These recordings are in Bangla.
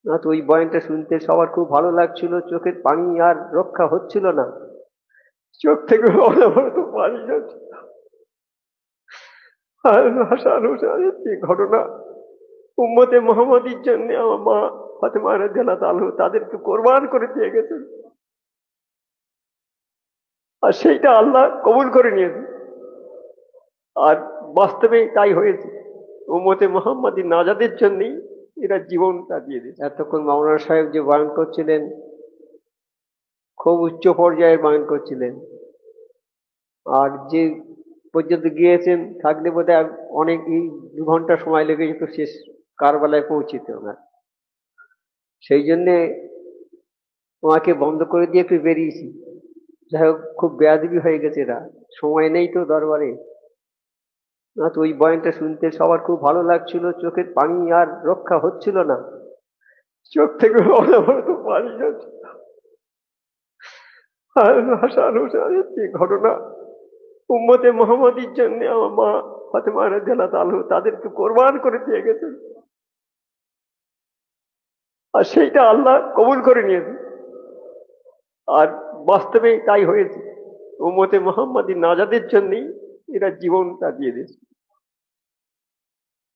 না তো ওই বয়ানটা শুনতে সবার খুব ভালো লাগছিল, চোখের পানি আর রক্ষা হচ্ছিল না, চোখ থেকে অনবরত পানি যাচ্ছে। আর হাসান হোসেনের যে ঘটনা, উম্মতে মোহাম্মদীর জন্য আমার মা ফাতেমা রাদিয়াল্লাহু তাআলা তাদেরকে কোরবান করে দিয়ে গেছেন, আর সেইটা আল্লাহ কবুল করে নিয়েছে। আর বাস্তবে তাই হয়েছে, উম্মতে মোহাম্মদী নাজাদের জন্যই এরা জীবনটা দিয়ে দিয়েছে। এতক্ষণ মাওলানা সাহেব যে বয়ান করছিলেন, খুব উচ্চ পর্যায়ের বয়ান করছিলেন, আর যে পর্যন্ত গিয়েছেন থাকলে বোধহয় অনেক 2 ঘন্টা সময় লেগে যেত শেষ কারবালায় পৌঁছিতে ওনার। সেই জন্যে ওনাকে বন্ধ করে দিয়ে একটু বেরিয়েছি। যাই হোক, খুব বেয়াদবি হয়ে গেছে, এরা সময় নেই তো দরবারে। না তো ওই বয়ানটা শুনতে সবার খুব ভালো লাগছিল, চোখের পানি আর রক্ষা হচ্ছিল না, চোখ থেকে অনবরত পানি যাচ্ছে। আর হাসান হোসেনের যে ঘটনা, উম্মতে মোহাম্মদীর জন্য আমার মা ফাতেমা রাদিয়াল্লাহু তাআলা তাদেরকে কোরবান করে দিয়ে গেছেন, আর সেইটা আল্লাহ কবুল করে নিয়েছে। আর বাস্তবে তাই হয়েছে, উম্মতে মোহাম্মদী নাজাদের জন্যই এরা জীবনটা দিয়ে দিয়েছে।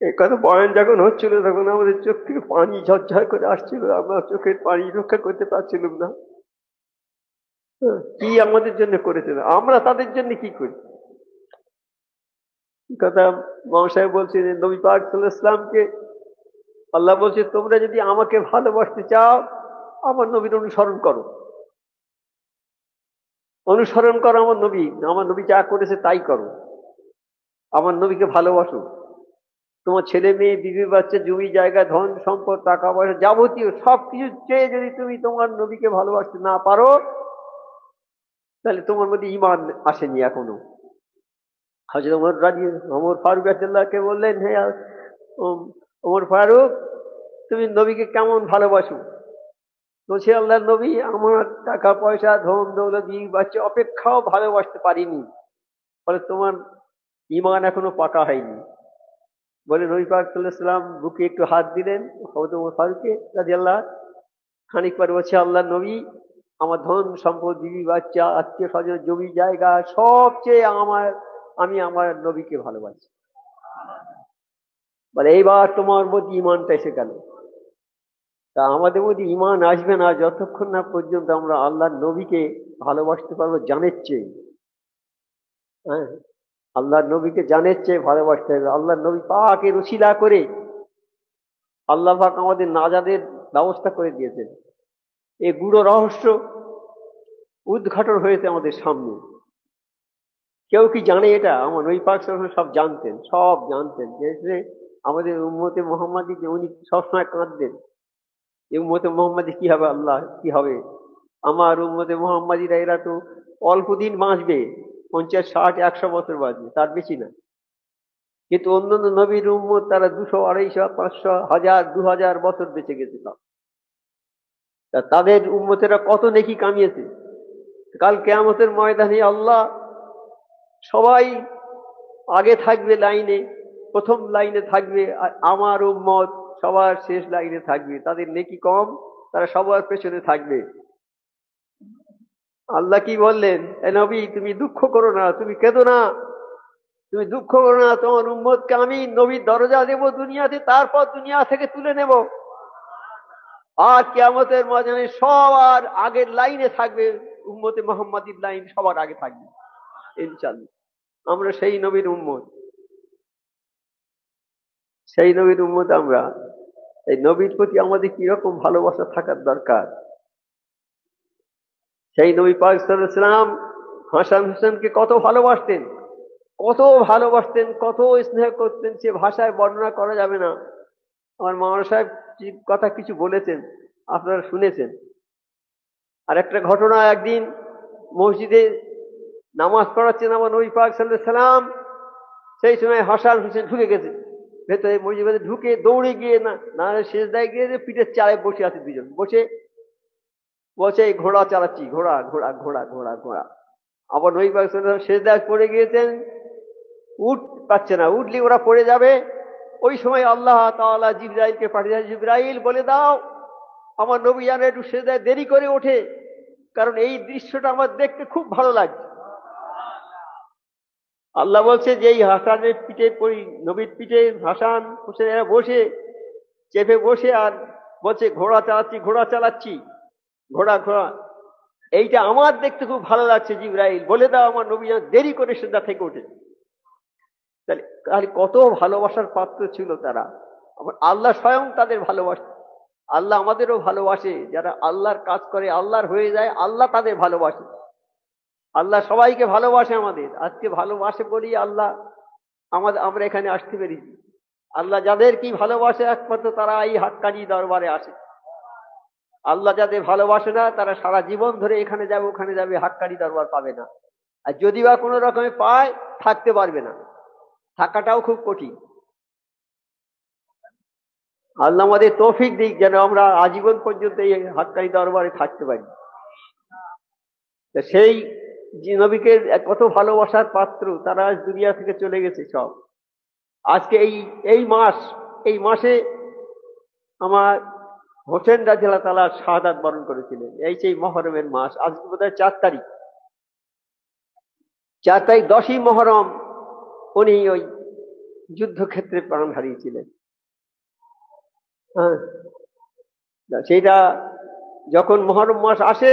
এ কথা বয়ান যখন হচ্ছিল তখন আমাদের চোখ থেকে পানি ঝরঝর করে আসছিল, আমরা চোখের পানি রক্ষা করতে পারছিলাম না। কি আমাদের জন্য করেছিল, আমরা তাদের জন্য কি করি। কথা মামা সাহেব বলছে যে নবী পাক সাল্লাল্লাহু আলাইহি ওয়াসাল্লামকে আল্লাহ বলছে, তোমরা যদি আমাকে ভালোবাসতে চাও আমার নবীর অনুসরণ করো, অনুসরণ করো আমার নবী যা করেছে তাই করো, আমার নবীকে ভালোবাসো। তোমার ছেলে মেয়ে, বিবি বাচ্চা, জমি জায়গা, ধন সম্পদ, টাকা পয়সা, যাবতীয় সবকিছু চেয়ে যদি তুমি তোমার নবীকে ভালোবাসতে না পারো, তাহলে তোমার মধ্যে ঈমান আসেনি এখনো। হযরত ওমর ফারুক রাদিয়াল্লাহু বললেন, হে ওমর ফারুক, তুমি নবীকে কেমন ভালোবাসো? বলছে, আল্লাহর নবী, আমার টাকা পয়সা, ধন দৌলত, বিবি বাচ্চা অপেক্ষাও ভালোবাসতে পারিনি, ফলে তোমার ঈমান এখনো পাকা হয়নি। বলে নবী পাক সাল্লাল্লাহু আলাইহি ওয়াসাল্লাম বুকে একটু হাত দিলেন হযরত ওমর ফারুককে রাদিয়াল্লাহু। খানিক পরে বলছে, আল্লাহর নবী, আমার ধন সম্পদ, বিবি বাচ্চা, আত্মীয় স্বজন, জমি জায়গা সবচেয়ে আমি আমার নবীকে ভালোবাসি। বলে এইবার তোমার মধ্যে ঈমানটা এসে গেল। তা আমাদের মধ্যে ঈমান আসবে না যতক্ষণ না পর্যন্ত আমরা আল্লাহর নবীকে ভালোবাসতে পারবো জানের চেয়ে। হ্যাঁ, আল্লাহর নবীকে জানের চেয়ে ভালোবাসতে হবে। আল্লাহর নবী পাকের উসিলা করে আল্লাহ পাক আমাদের নাজাদের ব্যবস্থা করে দিয়েছেন। এই গূঢ় রহস্য উদ্ঘাটন হয়েছে আমাদের সামনে। কেউ কি জানে এটা? আমার নবী পাক সাল্লাল্লাহু আলাইহি ওয়াসাল্লাম সব জানতেন, সব জানতেন। যে আমাদের উম্মতে মুহাম্মাদি, যে উনি সবসময় কাঁদতেন, এই উম্মতে মুহাম্মাদি কি হবে, আল্লাহ কি হবে, আমার উম্মতে মুহাম্মাদিরা এরা তো অল্প দিন বাঁচবে, 50, 60, 100 বছর বাঁচবে, তার বেশি না। কিন্তু অন্যান্য নবীর উম্মত তারা 200, 250, 500, 1000, 2000 বছর বেঁচে গেছে। তা তাদের উম্মতেরা কত নেকি কামিয়েছে। কাল কিয়ামতের ময়দানে আল্লাহ সবাই আগে থাকবে লাইনে, প্রথম লাইনে থাকবে, আর আমার উম্মত সবার শেষ লাইনে থাকবে। তাদের নেকি কম, তারা সবার পেছনে থাকবে। আল্লাহ কি বললেন, এ নবী, তুমি দুঃখ করো না, তুমি কেঁদো না, তুমি দুঃখ করো না, তোমার উম্মতকে আমি নবীর দরজা দেব দুনিয়াতে, তারপর দুনিয়া থেকে তুলে নেব। আর কিয়ামতের ময়দানে সবার আগের লাইনে থাকবে, উম্মতে মুহাম্মাদির লাইন সবার আগে থাকবে ইনশাআল্লাহ। আমরা সেই নবীর উম্মত, সেই নবীর উম্মত আমরা। এই নবীর প্রতি আমাদের কিরকম ভালোবাসা থাকার দরকার। সেই নবী পাক সাল্লাল্লাহু আলাইহি ওয়াসাল্লাম হাসান হোসেনকে কত ভালোবাসতেন, কত ভালোবাসতেন, কত স্নেহ করতেন, সে ভাষায় বর্ণনা করা যাবে না। আমার মাওলানা সাহেব কথা কিছু বলেছেন, আপনারা শুনেছেন। আর একটা ঘটনা, একদিন মসজিদে নামাজ পড়াচ্ছেন আমার নবী পাক সাল্লাল্লাহু আলাইহি ওয়াসাল্লাম, সেই সময় হাসান হোসেন ঢুকে গেছে ভেতরে। মসজিদে ঢুকে দৌড়ে গিয়ে না সেজদায় গিয়ে পিঠের চালে বসে আছে দুজন, বসে বলছে, এই ঘোড়া চালাচ্ছি, ঘোড়া ঘোড়া ঘোড়া ঘোড়া ঘোড়া। আবার নবী পাক সাল্লাল্লাহু আলাইহি ওয়াসাল্লাম সেজদায় পড়ে গিয়েছেন, উঠ পাচ্ছে না, উঠলে ওরা পড়ে যাবে। ওই সময় আল্লাহ তাআলা জিবরাইলকে পাঠিয়েছেন, জিবরাইল বলে দাও আমার নবী যেন একটু সেজদায় দেরি করে ওঠে, কারণ এই দৃশ্যটা আমার দেখতে খুব ভালো লাগছে। আল্লাহ বলছে যে এই হাসানের পিঠে নবীর পিঠে হাসান হোসেন বসে চেপে বসে আর বলছে ঘোড়া চালাচ্ছি ঘোড়া চালাচ্ছি, ঘোড়া ঘোড়া, এইটা আমার দেখতে খুব ভালো লাগছে জিবরাইল, বলে দাও আমার নবী যেন দেরি করে সেজদা থেকে ওঠে। তাহলে তাহলে কত ভালোবাসার পাত্র ছিল তারা। আবার আল্লাহ স্বয়ং তাদের ভালোবাসে। আল্লাহ আমাদেরও ভালোবাসে, যারা আল্লাহর কাজ করে আল্লাহর হয়ে যায়, আল্লাহ তাদের ভালোবাসে। আল্লাহ সবাইকে ভালোবাসে আমাদের, আজকে ভালোবাসে বলি আল্লাহ আমরা এখানে আসতে পেরেছি। আল্লাহ যাদের কি ভালোবাসে একমাত্র তারা এই হাক্কানি দরবারে আসে। আল্লাহ যাদের ভালোবাসে না তারা সারা জীবন ধরে এখানে যাবে ওখানে যাবে, হাক্কানি দরবার পাবে না। আর যদি বা কোনো রকমে পায় থাকতে পারবে না, থাকাটাও খুব কঠিন। আল্লাহ আমাদের তৌফিক দিক যেন আমরা আজীবন পর্যন্ত এই হাক্কানি দরবারে থাকতে পারি। সেই নবীকে কত ভালোবাসার পাত্র তারা আজ দুনিয়া থেকে চলে গেছে সব। আজকে এই মাসে আমার হোসেন রাদিয়াল্লাহু তাআলা শাহাদাত বরণ করেছিলেন। এই সেই মহরমের মাস, আজকে বোধহয় 4 তারিখ, 10ই মহরম উনি ওই যুদ্ধক্ষেত্রে প্রাণ হারিয়েছিলেন। হ্যাঁ, সেইটা যখন মহরম মাস আসে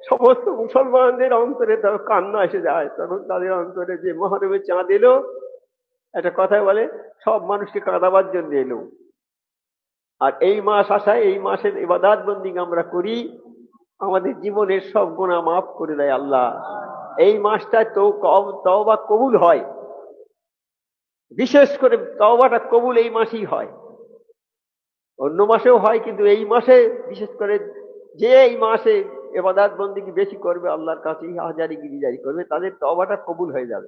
সমস্ত মুসলমানদের অন্তরে তার কান্না এসে যায়, তখন তাদের অন্তরে যে মহরমের চাঁদ এলো, একটা কথা বলে সব মানুষকে কাঁদাবার জন্য এলো। আর এই মাস আসায় এই মাসের ইবাদত বন্দিং আমরা করি, আমাদের জীবনের সব গুনাহ মাফ করে দেয় আল্লাহ। এই মাসটায় তওবা কবুল হয়, বিশেষ করে তওবাটা কবুল এই মাসেই হয়। অন্য মাসেও হয়, কিন্তু এই মাসে বিশেষ করে যে এই মাসে ইবাদত বন্দেগী বেশি করবে, আল্লাহর কাছে হাজারি গিরিজারি করবে, তাদের তওবাটা কবুল হয়ে যাবে,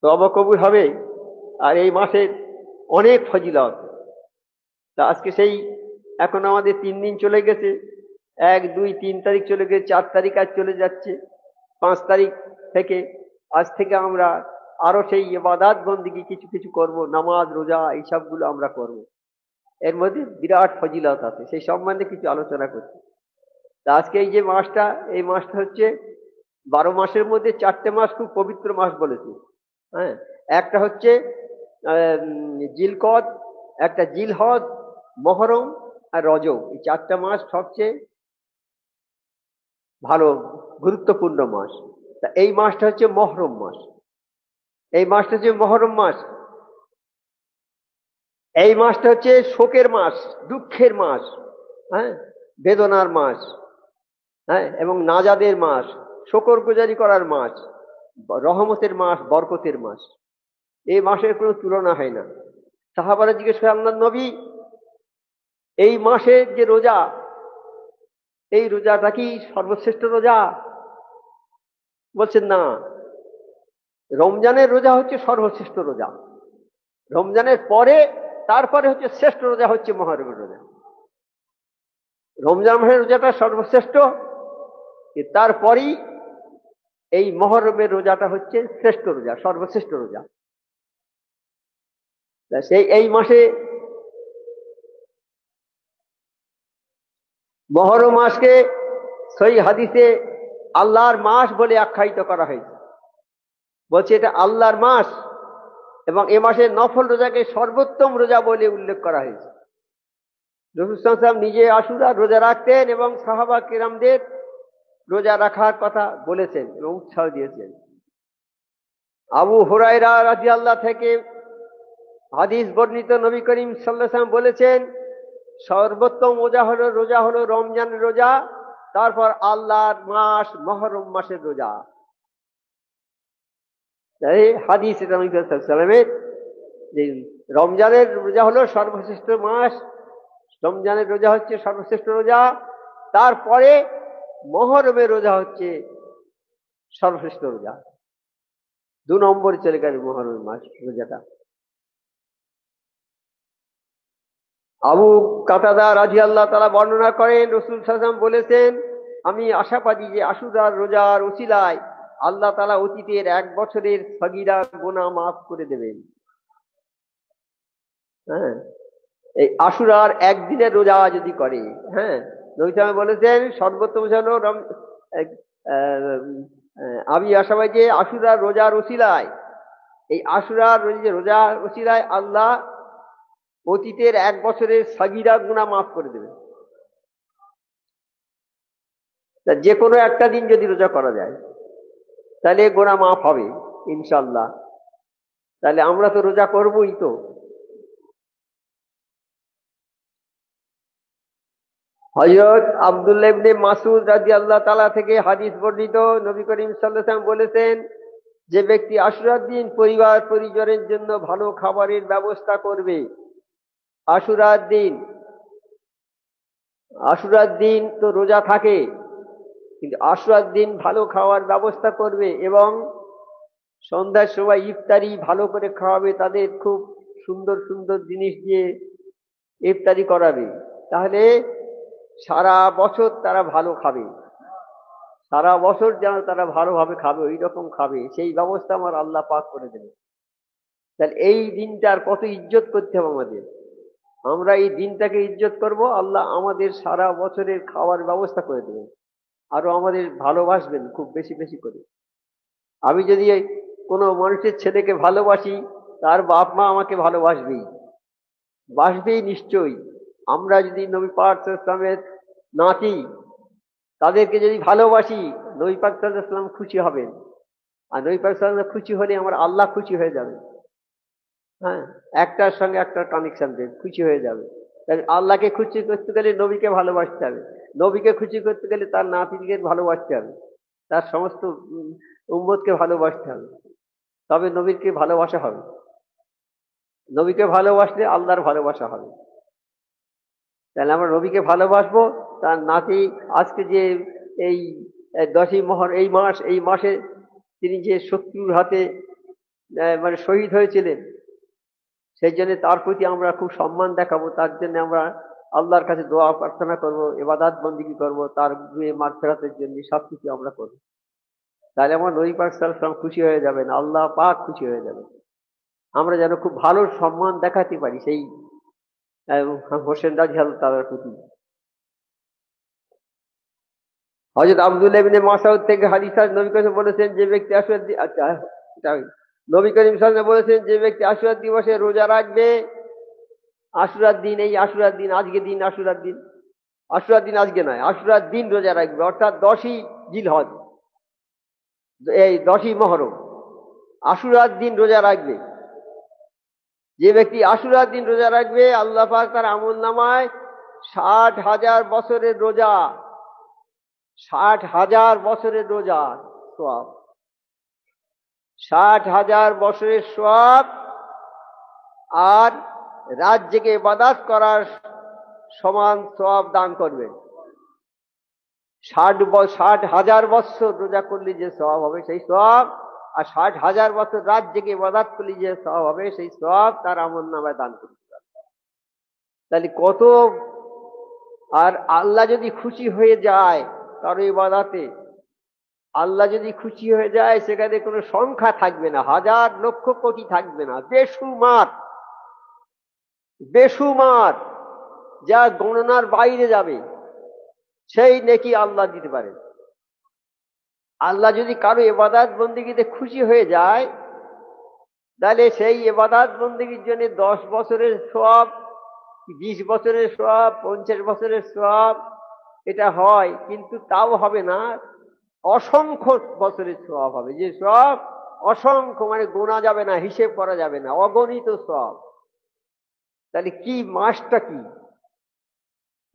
তওবা কবুল হবে। আর এই মাসের অনেক ফজিলত। তা আজকে সেই এখন আমাদের 3 দিন চলে গেছে, 1, 2, 3 তারিখ চলে গেছে, 4 তারিখ আজ চলে যাচ্ছে, 5 তারিখ থেকে আজ থেকে আমরা আরো সেই ইবাদত বন্দেগী কিছু কিছু করব, নামাজ রোজা এইসবগুলো আমরা করব। এর মধ্যে বিরাট ফজিলত আছে, সেই সম্বন্ধে কিছু আলোচনা করছি। তা আজকে এই যে মাসটা, এই মাসটা হচ্ছে 12 মাসের মধ্যে 4টে মাস খুব পবিত্র মাস বলেছে। হ্যাঁ, একটা হচ্ছে জিলকদ, একটা জিলহজ, মহরম আর রজব। এই 4টা মাস সবচেয়ে ভালো গুরুত্বপূর্ণ মাস। তা এই মাসটা হচ্ছে মহরম মাস, এই মাসটা হচ্ছে মহরম মাস। এই মাসটা হচ্ছে শোকের মাস, দুঃখের মাস, হ্যাঁ, বেদনার মাস, হ্যাঁ, এবং নাজাদের মাস, শুকর গুজারি করার মাস, রহমতের মাস, বরকতের মাস। এই মাসের কোনো তুলনা হয় না। সাহাবারা জিজ্ঞেস করে, আল্লাহর নবী এই মাসের যে রোজা, এই রোজাটা কি সর্বশ্রেষ্ঠ রোজা? বলছেন না, রমজানের রোজা হচ্ছে সর্বশ্রেষ্ঠ রোজা, রমজানের পরে তারপরে হচ্ছে শ্রেষ্ঠ রোজা হচ্ছে মহরমের রোজা। রমজান মাসের রোজাটা সর্বশ্রেষ্ঠ, তারপরেই এই মহরমের রোজাটা হচ্ছে শ্রেষ্ঠ রোজা, সর্বশ্রেষ্ঠ রোজা। সেই এই মাসে মহরম মাসকে সহিহ হাদিসে আল্লাহর মাস বলে আখ্যায়িত করা হয়েছে। বলছে এটা আল্লাহর মাস, এবং এ মাসে নফল রোজাকে সর্বোত্তম রোজা বলে উল্লেখ করা হয়েছে। রাসূল সাল্লাল্লাহু আলাইহি ওয়াসাল্লাম নিজে আশুরা রোজা রাখতেন এবং সাহাবা কিরামদের রোজা রাখার কথা বলেছেন এবং উৎসাহ দিয়েছেন। আবু হুরায়রা রাদিয়াল্লাহু থেকে হাদিস বর্ণিত, নবী করিম সাল্লাল্লাহু আলাইহি ওয়াসাল্লাম বলেছেন, সর্বোত্তম রোজা হলো রমজানের রোজা, তারপর আল্লাহর মাস মহরম মাসের রোজা। এই হাদিস এটা নবী সাল্লাল্লাহু আলাইহি ওয়াসাল্লামের, যে রমজানের রোজা হলো সর্বশ্রেষ্ঠ মাস, রমজানের রোজা হচ্ছে সর্বশ্রেষ্ঠ রোজা, তারপরে মহরমের রোজা হচ্ছে সর্বশ্রেষ্ঠ রোজা। 2 নম্বরে চলে গেল মহরমের মাস রোজাটা। আবু কাতাদা রাদিয়াল্লাহু তাআলা বর্ণনা করেন, রাসূল সাল্লাল্লাহু আলাইহি ওয়াসাল্লাম বলেছেন, আমি আশাবাদী যে আশুরার রোজার উসিলায় আল্লাহ তাআলা অতীতের 1 বছরের সগীরা গুনাহ মাফ করে দেবেন। হ্যাঁ, এই আশুরার একদিনের রোজা যদি করে, হ্যাঁ, নবী সাল্লাল্লাহু আলাইহি ওয়াসাল্লাম বলেছেন সর্বোত্তম হলো আমি আশাবাদী যে আশুরার রোজার ওসিলায়, এই আশুরার রোজার ওসিলায় আল্লাহ অতীতের 1 বছরের সাগীরা গুনাহ মাফ করে দেবে। যে কোনো একটা দিন যদি রোজা করা যায় তাহলে গুনাহ মাফ হবে ইনশাআল্লাহ। তাহলে আমরা তো রোজা করবই। তো হযরত আব্দুল্লাহ ইবনে মাসউদ রাদিয়াল্লাহু তাআলা থেকে হাদিস বর্ণিত, নবী করিম সাল্লাল্লাহু আলাইহি ওয়াসাল্লাম বলেছেন, যে ব্যক্তি আশুরার দিন পরিবার পরিজনের জন্য ভালো খাবারের ব্যবস্থা করবে, আশুরার দিন, আশুরার দিন তো রোজা থাকে, কিন্তু আশুরার দিন ভালো খাওয়ার ব্যবস্থা করবে এবং সন্ধ্যার সময় ইফতারি ভালো করে খাওয়াবে, তাদের খুব সুন্দর সুন্দর জিনিস দিয়ে ইফতারি করাবে, তাহলে সারা বছর তারা ভালো খাবে, সারা বছর যেন তারা ভালোভাবে খাবে, ওই রকম খাবে, সেই ব্যবস্থা আমার আল্লাহ পাক করে দেবে। তাহলে এই দিনটার কত ইজ্জত করতে হবে আমাদের। আমরা এই দিনটাকে ইজ্জত করব, আল্লাহ আমাদের সারা বছরের খাওয়ার ব্যবস্থা করে দেবেন, আরো আমাদের ভালোবাসবেন খুব বেশি বেশি করে। আমি যদি কোনো মানুষের ছেলেকে ভালোবাসি, তার বাপ মা আমাকে ভালোবাসবেই, বাসবেই নিশ্চয়ই। আমরা যদি নবী পাক সাল্লাল্লাহু আলাইহি ওয়াসাল্লামের নাতি, তাদেরকে যদি ভালোবাসি, নবী পাক সাল্লাল্লাহু আলাইহি ওয়াসাল্লাম খুশি হবেন, আর নবী পাক সাল্লাল্লাহু আলাইহি ওয়াসাল্লাম খুশি হলে আমার আল্লাহ খুশি হয়ে যাবে। হ্যাঁ, একটার সঙ্গে একটা কানেকশন দেন, খুশি হয়ে যাবে। তাই আল্লাহকে খুশি করতে গেলে নবীকে ভালোবাসতে হবে, নবীকে খুশি করতে গেলে তার নাতিকে ভালোবাসতে হবে, তার সমস্ত উম্মতকে ভালোবাসতে হবে, তবে নবীকে ভালোবাসা হবে। নবীকে ভালোবাসলে আল্লাহর ভালোবাসা হবে। তাহলে আমরা নবীকে ভালোবাসবো। তার নাতি আজকে যে এই 10ই মহর, এই মাসে তিনি যে শত্রুর হাতে মানে শহীদ হয়েছিলেন, সেই জন্য তার প্রতি আমরা খুব সম্মান দেখাবো, তার জন্য আমরা আল্লাহর কাছে দোয়া প্রার্থনা করব, ইবাদত বন্দেগী করব, তার মাগফিরাতের জন্য সবকিছু আমরা করবো। তাহলে আমার নবী পাক সাল্লাল্লাহু আলাইহি ওয়াসাল্লাম খুশি হয়ে যাবেন, আল্লাহ পাক খুশি হয়ে যাবেন। আমরা যেন খুব ভালো সম্মান দেখাতে পারি সেই হোসেন রাদিয়াল্লাহু তাআলার প্রতি। হযরত আব্দুল্লাহ ইবনে মাসউদ থেকে হাদিস আছে, নবী করিম বলেছেন, যে ব্যক্তি আশুরার দিন, আচ্ছা নবী করিম সাল্লাল্লাহু আলাইহি ওয়াসাল্লাম বলেছেন, যে ব্যক্তি আশুরার দিবসে রোজা রাখবে, আশুরার দিন, এই আশুরার দিন, আজকে দিন আশুরার দিন, আশুরার দিন আজকে নয়, আশুরার দিন রোজা রাখবে, অর্থাৎ 10ই জিলহজ, এই 10ই মহরম, আশুরার দিন রোজা রাখবে। যে ব্যক্তি আশুরার দিন রোজা রাখবে, আল্লাহ পাক তার আমলনামায় 60,000 বছরের রোজা, 60,000 বছরের রোজা সওয়াব, 60,000 বছরের সওয়াব, আর রাত জেগে ইবাদত করার সমান সওয়াব দান করবেন। 60,000 বছর রোজা করলে যে সওয়াব হবে সেই সওয়াব, আর 60,000 বছর রাত জেগে ইবাদত করলে যে সওয়াব হবে সেই সওয়াব তার আমলনামায় দান করতে হবে। তাহলে কত! আর আল্লাহ যদি খুশি হয়ে যায় তার ইবাদতে, আল্লাহ যদি খুশি হয়ে যায়, সেখানে কোনো সংখ্যা থাকবে না, হাজার লক্ষ কোটি থাকবে না, বেশুমার, বেশুমার, যা গণনার বাইরে যাবে, সেই নেকি আল্লাহ দিতে পারে। আল্লাহ যদি কারো ইবাদত বন্দেগীতে খুশি হয়ে যায়, তাহলে সেই ইবাদত বন্দেগীর জন্য 10 বছরের সওয়াব, 20 বছরের সওয়াব, 50 বছরের সওয়াব এটা হয়, কিন্তু তাও হবে না, অসংখ্য বছরের সওয়াব হবে, যে সওয়াব অসংখ্য, মানে গোনা যাবে না, হিসেব করা যাবে না, অগণিত সওয়াব। তাহলে কি মাসটা কি!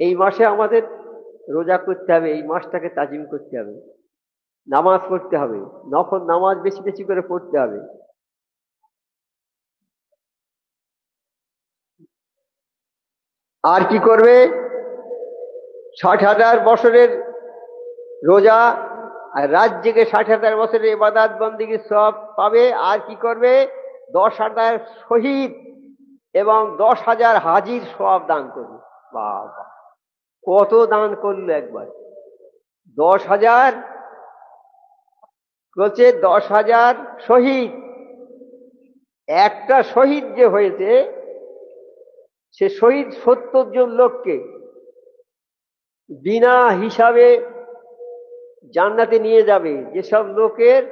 এই মাসে আমাদের রোজা করতে হবে, এই মাসটাকে তাজিম করতে হবে, নামাজ পড়তে হবে, নফল নামাজ বেশি বেশি করে পড়তে হবে। আর কি করবে? 60,000 বছরের রোজা আর রাত জেগে 60,000 বছরের ইবাদত বন্দেগীর সওয়াব পাবে। আর কি করবে? 10,000 শহীদ এবং 10,000 হাজির সওয়াব দান করবে। বাবা, কত দান করলো একবার! 10,000 বলছে, 10,000 শহীদ, একটা শহীদ যে হয়েছে সে শহীদ 70 জন লোককে বিনা হিসাবে জান্নাতে নিয়ে যাবে। যেসব লোকের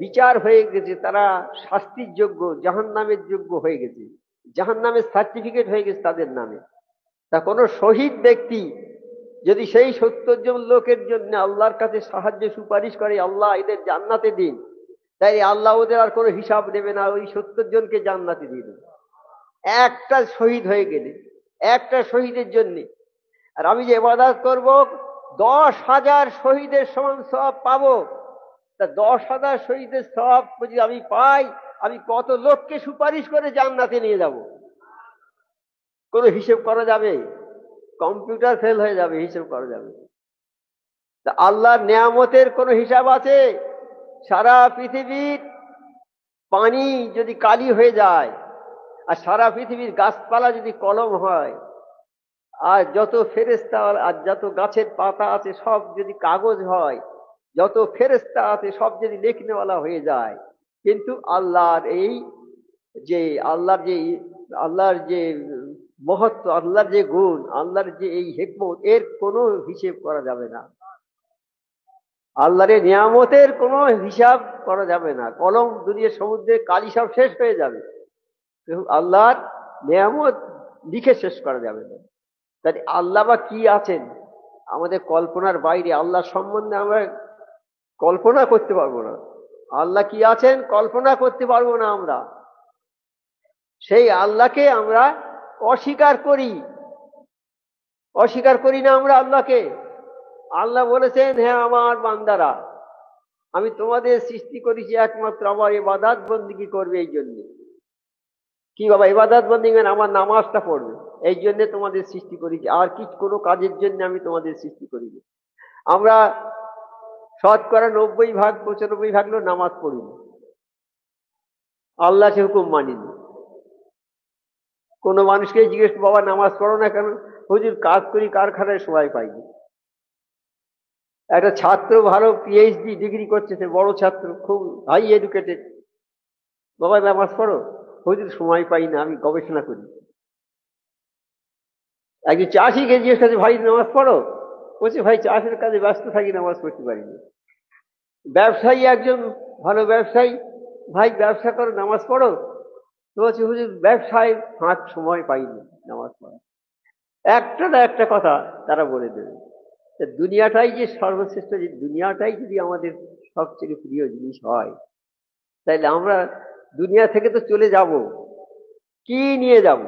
বিচার হয়ে গেছে, তারা শাস্তির যোগ্য, জাহান্নামের যোগ্য হয়ে গেছে, জাহান্নামের সার্টিফিকেট হয়ে গেছে তাদের নামে। তা কোনো শহীদ ব্যক্তি যদি সেই 70 জন লোকের জন্য আল্লাহর কাছে সাহায্য সুপারিশ করে, আল্লাহ এদের জান্নাতে দিন, তাই আল্লাহ ওদের আর কোনো হিসাব নেবে না, ওই 70 জনকে জান্নাতে দিয়ে দেবে একটা শহীদ হয়ে গেলে, একটা শহীদের জন্য। আর আমি যে ইবাদত করব 10,000 শহীদের সমান সওয়াব পাবো। তা 10,000 শহীদের সওয়াব যদি আমি পাই, আমি কত লোককে সুপারিশ করে জান্নাতে নিয়ে যাব? কোনো হিসেব করা যাবে? কম্পিউটার ফেল হয়ে যাবে, হিসেব করা যাবে। তা আল্লাহর নিয়ামতের কোনো হিসাব আছে? সারা পৃথিবীর পানি যদি কালি হয়ে যায়, আর সারা পৃথিবীর গাছপালা যদি কলম হয়, আর যত ফেরেশতা আর যত গাছের পাতা আছে সব যদি কাগজ হয়, যত ফেরেশতা আছে সব যদি লেখনেওয়ালা হয়ে যায়, কিন্তু আল্লাহর যে মহত্ব, আল্লাহর যে গুণ, আল্লাহর যে এই হিকমত, এর কোনো হিসেব করা যাবে না। আল্লাহর নিয়ামতের কোনো হিসাব করা যাবে না। কলম দুনিয়ার সমুদ্রে কালি সব শেষ হয়ে যাবে, আল্লাহর নিয়ামত লিখে শেষ করা যাবে না। তাই আল্লাহ বা কি আছেন আমাদের কল্পনার বাইরে। আল্লাহ সম্বন্ধে আমরা কল্পনা করতে পারবো না। আল্লাহ কি আছেন কল্পনা করতে পারবো না আমরা। সেই আল্লাহকে আমরা অস্বীকার করি না আমরা আল্লাহকে। আল্লাহ বলেছেন, হ্যাঁ আমার বান্দারা, আমি তোমাদের সৃষ্টি করেছি একমাত্র আমার ইবাদত বন্দেগী করবে এই জন্য। কি বাবা, ইবাদত বন্দেগী মানে আমার নামাজটা পড়বে, এই জন্য তোমাদের সৃষ্টি করেছি, আর কি কোনো কাজের জন্য আমি তোমাদের সৃষ্টি করিনি। আমরা শতকরা 95% লোক নামাজ পড়িনি, আল্লাহ সে হুকুম মানিনি। কোনো মানুষকে জিজ্ঞেস, বাবা নামাজ পড়ো না কেন? হুজুর কাজ করি, কারখানায় সময় পাইনি। একটা ছাত্র ভালো পিএইচডি ডিগ্রি করছে, সে বড় ছাত্র, খুব হাই এডুকেটেড, বাবা নামাজ পড়ো? হুজুর সময় পাই না, আমি গবেষণা করি। একজন চাষিকে জিজ্ঞেস করছে, ভাই নামাজ পড়ো? বলছে, ভাই চাষের কাজে ব্যস্ত থাকি, নামাজ পড়তে পারিনি। ব্যবসায়ী, একজন ভালো ব্যবসায়ী, ভাই ব্যবসা করো, নামাজ পড়ো? তো বলছে, হুজুর ব্যবসায় ফাঁক সময় পাইনি নামাজ পড়া। একটা না একটা কথা তারা বলে দেবে। দুনিয়াটাই যে সর্বশ্রেষ্ঠ, যে দুনিয়াটাই যদি আমাদের সবচেয়ে প্রিয় জিনিস হয়, তাইলে আমরা দুনিয়া থেকে তো চলে যাব, কি নিয়ে যাব?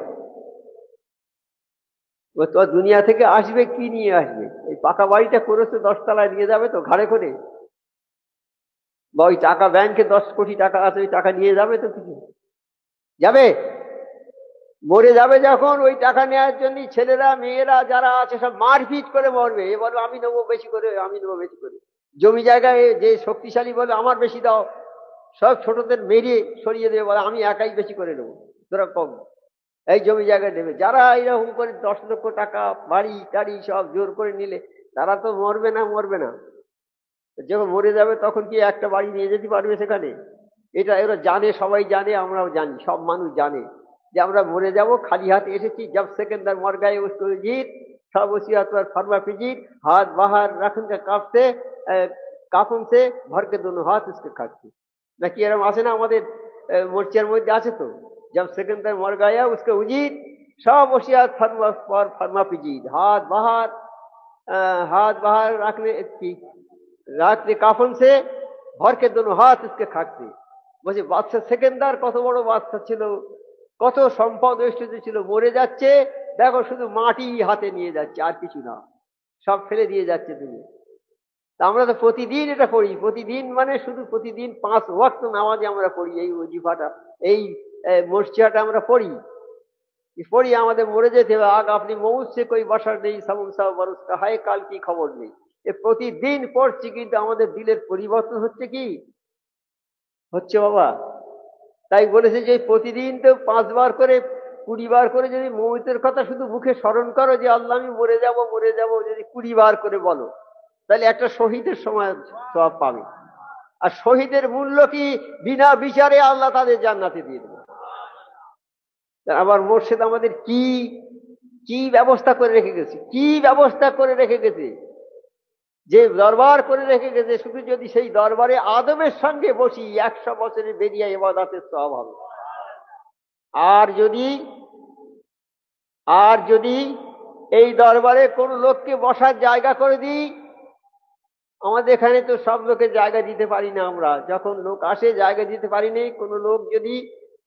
তো দুনিয়া থেকে আসবে, কি নিয়ে আসবে? এই পাকা বাড়িটা করেছে 10 তলায়, নিয়ে যাবে তো ঘাড়ে করে? বা ওই টাকা ব্যাংকে 10 কোটি টাকা আছে, ওই টাকা নিয়ে যাবে তো? কিছু যাবে? মরে যাবে যখন, ওই টাকা নেওয়ার জন্য ছেলেরা মেয়েরা যারা আছে সব মারপিট করে মরবে। এ বলো আমি নেবো বেশি করে, আমি নেবো বেশি করে। জমি জায়গায় যে শক্তিশালী বলে আমার বেশি দাও, সব ছোটদের মেরে সরিয়ে দেবে, বলে আমি একাই বেশি করে নেবো, তোরা কম। এই জমি জায়গায় নেবে যারা এরকম করে 10 লক্ষ টাকা বাড়ি টাড়ি সব জোর করে নিলে, তারা তো মরবে না। যখন মরে যাবে তখন কি একটা বাড়ি নিয়ে যেতে পারবে সেখানে? এটা এরা জানে, সবাই জানে, আমরাও জানি, সব মানুষ জানে যে আমরা মরে যাব, খালি হাতে এসেছি। जब सिकंदर मर गए उसको जीत, सब वसीयत पर फरमा फिजीत, हाथ बाहर रखेंगे কাফন সে ভরকে দোনো হাত उसके খাচ্ছে। নাকি এরকম আছে না আমাদের মোর্চার মধ্যে? আছে তো, जब सिकंदर मर गया उसके उजीत, सब वसीयत पर फरमा फिजीत, हाथ बाहर रखने কাফন সে ভরকে দোনো হাত उसके খাচ্ছে। বলছে বাদশা সেকেন্দার কত বড় বাদশা ছিল, কত সম্পদ ঐশ্বর্য ছিল, মরে যাচ্ছে, দেখো শুধু মাটি হাতে নিয়ে যাচ্ছে, আর কিছু না, সব ফেলে দিয়ে যাচ্ছে তুমি। আমরা তো প্রতিদিন এটা পড়ি, প্রতিদিন মানে শুধু প্রতিদিন 5 ওয়াক্ত নামাজে আমরা পড়ি এই ওজিফাটা, এই মসজিদটা আমরা পড়ি। আমাদের মরে যেতে হবে, আগ আপনি মৌত সে কই বাসার নেই, সামুন সাহ বরস হায়, কাল কি খবর নেই। এ প্রতিদিন পড়ছি, কিন্তু আমাদের দিলের পরিবর্তন হচ্ছে কি? হচ্ছে বাবা। তাই বলেছে যে প্রতিদিন তো 5 বার করে 20 বার করে যদি মৌতের কথা শুধু মুখে স্মরণ করো, যে আল্লাহ আমি মরে যাব, যদি 20 বার করে বলো, তাহলে একটা শহীদের সময় সওয়াব পাবে। আর শহীদের মূল্য কি? বিনা বিচারে আল্লাহ তাদের জান্নাতে দিয়ে দেবে। আবার মোর্শেদ আমাদের কি কি ব্যবস্থা করে রেখে গেছে, কি ব্যবস্থা করে রেখে গেছে, যে দরবার করে রেখে গেছে, শুধু যদি সেই দরবারে আদমের সঙ্গে বসি 100 বছরের বেরিয়ে ইবাদতের সওয়াব হবে। আর যদি আর যদি এই দরবারে কোন লোককে বসার জায়গা করে দিই, আমাদের এখানে তো সব লোকের জায়গা দিতে পারি না, আমরা যখন লোক আসে জায়গা দিতে পারি না, কোন লোক যদি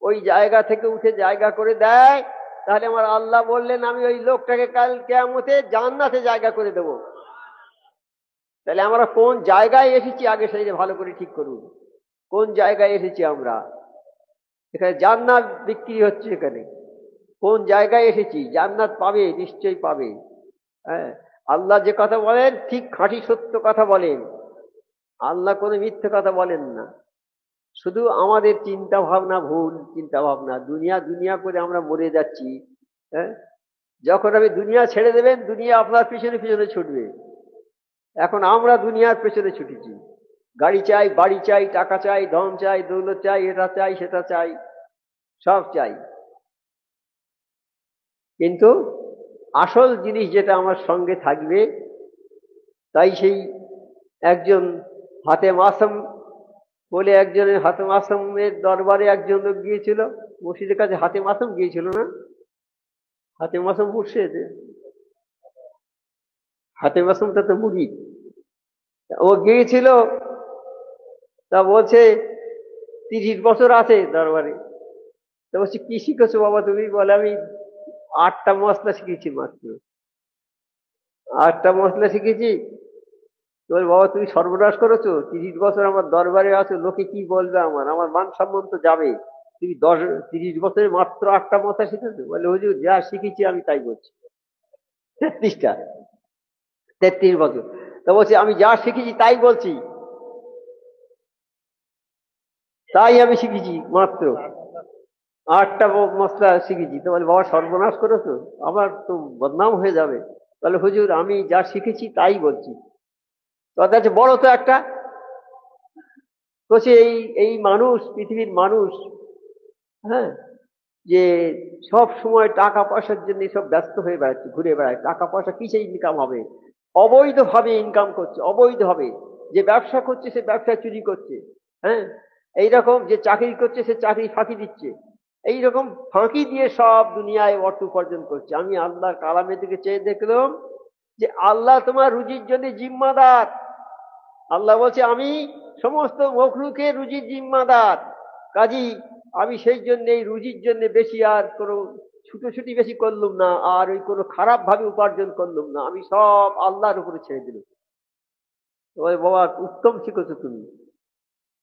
ওই জায়গা থেকে উঠে জায়গা করে দেয়, তাহলে আমার আল্লাহ বললেন আমি ওই লোকটাকে কাল কিয়ামতে জান্নাতে জায়গা করে দেব। তাহলে আমরা কোন জায়গায় এসেছি আগে সেইটা ভালো করে ঠিক করুন। কোন জায়গায় এসেছি আমরা? এখানে জান্নাত বিক্রি হচ্ছে, এখানে কোন জায়গায় এসেছি? জান্নাত পাবে, নিশ্চয়ই পাবে। হ্যাঁ, আল্লাহ যে কথা বলেন ঠিক খাঁটি সত্য কথা বলেন, আল্লাহ কোনো মিথ্যে কথা বলেন না। শুধু আমাদের চিন্তা ভাবনা ভুল চিন্তা ভাবনা, দুনিয়া দুনিয়া করে আমরা মরে যাচ্ছি। হ্যাঁ, যখন আপনি দুনিয়া ছেড়ে দেবেন, দুনিয়া আপনার পিছনে পিছনে ছুটবে। এখন আমরা দুনিয়ার পেছনে ছুটেছি, গাড়ি চাই, বাড়ি চাই, টাকা চাই, ধন চাই, দৌলত চাই, এটা চাই, সেটা চাই, সব চাই। কিন্তু আসল জিনিস যেটা আমার সঙ্গে থাকবে, তাই সেই একজন হাতেম আসম বলে একজনের, হাতেম আসমের দরবারে একজন লোক গিয়েছিল, মুর্শিদের কাছে হাতেম আসম গিয়েছিল না? হাতেম আসম মুর্শিদ, হাতেম আসমটা তো মুরিদ। ও গিয়েছিল, তা বলছে 30 বছর আছে দরবারে। তো বলছি কি শিখেছো বাবা তুমি? বলে আমি 8টা মশলা শিখেছি মাত্র, 8টা মশলা শিখেছি। তো বাবা তুমি সর্বনাশ করেছো, 30 বছর আমার দরবারে আছো, লোকে কি বলবে, আমার আমার মান সম্মান তো যাবে। তুমি 30 বছরে মাত্র 8টা মশলা শিখেছো? বলে হুজুর যা শিখেছি আমি তাই বলছি। 33টা, 33 বছর। তো বলছে আমি যা শিখেছি তাই বলছি, তাই আমি শিখেছি মাত্র 8টা মশলা শিখেছি। তো বলে বাবা সর্বনাশ করেছো, আমার তো বদনাম হয়ে যাবে। বলে হুজুর আমি যা শিখেছি তাই বলছি। তো আছে বড় তো একটা, তো এই এই মানুষ, পৃথিবীর মানুষ, হ্যাঁ, যে সব সময় টাকা পয়সার জন্য সব ব্যস্ত হয়ে বেড়াচ্ছে, ঘুরে বেড়ায়, টাকা পয়সা কিসে ইনকাম হবে? অবৈধভাবে ইনকাম করছে, অবৈধভাবে। যে ব্যবসা করছে সে ব্যবসা চুরি করছে, হ্যাঁ, এইরকম যে চাকরি করছে সে চাকরি ফাঁকি দিচ্ছে, এইরকম ফাঁকি দিয়ে সব দুনিয়ায় অর্থ উপার্জন করছে। আমি আল্লাহর কালামের দিকে চেয়ে দেখলাম যে আল্লাহ তোমার রুজির জন্য জিম্মাদার। আল্লাহ বলছে আমি সমস্ত মখলুকের রুজির জিম্মাদার, কাজী আমি সেই জন্য এই রুজির জন্য বেশি আর কোনো ছুটোছুটি বেশি করলাম না, আর ওই কোনো খারাপ ভাবে উপার্জন করলাম না, আমি সব আল্লাহর উপরে ছেড়ে দিলাম। ওই বাবা উত্তম শিখেছো তুমি,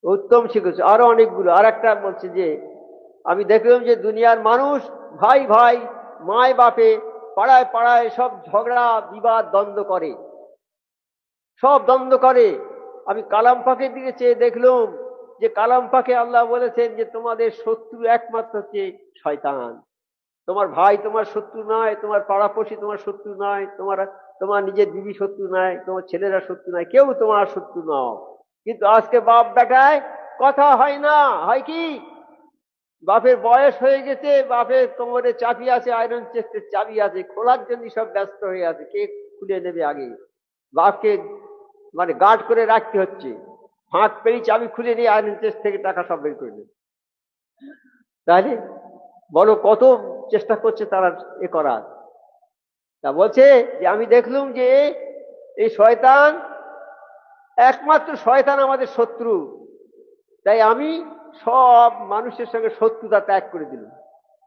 উত্তম শিখেছো। আরো অনেকগুলো। আর একটা বলছে যে আমি দেখলাম যে দুনিয়ার মানুষ ভাই ভাই, মায় বাপে, পাড়ায় পাড়ায় সব ঝগড়া বিবাদ দ্বন্দ্ব করে, সব দ্বন্দ্ব করে। আমি কালাম পাকের দিকে চেয়ে দেখলাম যে কালাম পাকে আল্লাহ বলেছেন যে তোমাদের শত্রু একমাত্র হচ্ছে শয়তান। তোমার ভাই তোমার শত্রু নয়, তোমার পাড়াপড়শি তোমার শত্রু নয়, তোমার তোমার নিজের বিবি শত্রু নয়, তোমার ছেলেরা শত্রু নয়, কেউ তোমার শত্রু নয়। কিন্তু আজকে বাপ বেটায় কথা হয় না। হয় কি, বাপের বয়স হয়ে গেছে, বাপের কোমরে চাবি আছে, আয়রন চেস্টের চাবি আছে, খোলার জন্য সব ব্যস্ত হয়ে আছে, কে খুলে নেবে আগে। বাপকে মানে গার্ড করে রাখতে হচ্ছে, হাত পেরি চাবি খুলে নিয়ে আয়রন চেস্ট থেকে টাকা সব বের করে নেবে। তাহলে বলো কত চেষ্টা করছে তারা এ করার। তা বলছে যে আমি দেখলুম যে এই শয়তান, একমাত্র শয়তান আমাদের শত্রু, তাই আমি সব মানুষের সঙ্গে শত্রুতা ত্যাগ করে দিলাম।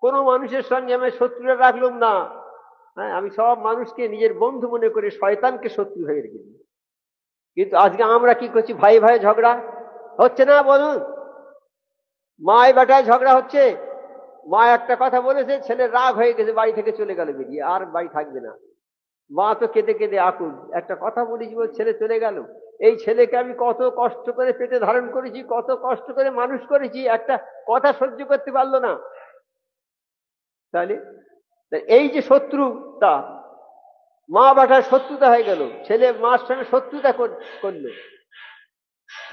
কোনো মানুষের সঙ্গে আমি শত্রুতা রাখলাম না। হ্যাঁ, আমি সব মানুষকে নিজের বন্ধু মনে করে শয়তানকে শত্রু হয়ে রেখে দিই। কিন্তু আজকে আমরা কি করছি? ভাই ভাই ঝগড়া হচ্ছে না বলুন? মায় বেটায় ঝগড়া হচ্ছে, মা একটা কথা বলেছে, ছেলে রাগ হয়ে গেছে, বাড়ি থেকে চলে গেল বেরিয়ে, আর বাড়ি থাকবে না। মা তো কেঁদে কেঁদে আকুল, একটা কথা বলেছি বল ছেলে চলে গেল। এই ছেলেকে আমি কত কষ্ট করে পেটে ধারণ করেছি, কত কষ্ট করে মানুষ করেছি, একটা কথা সহ্য করতে পারলো না। তাহলে এই যে শত্রুতা, মা বেটার শত্রুতা হয়ে গেল, ছেলে মার সঙ্গে শত্রুতা করলো।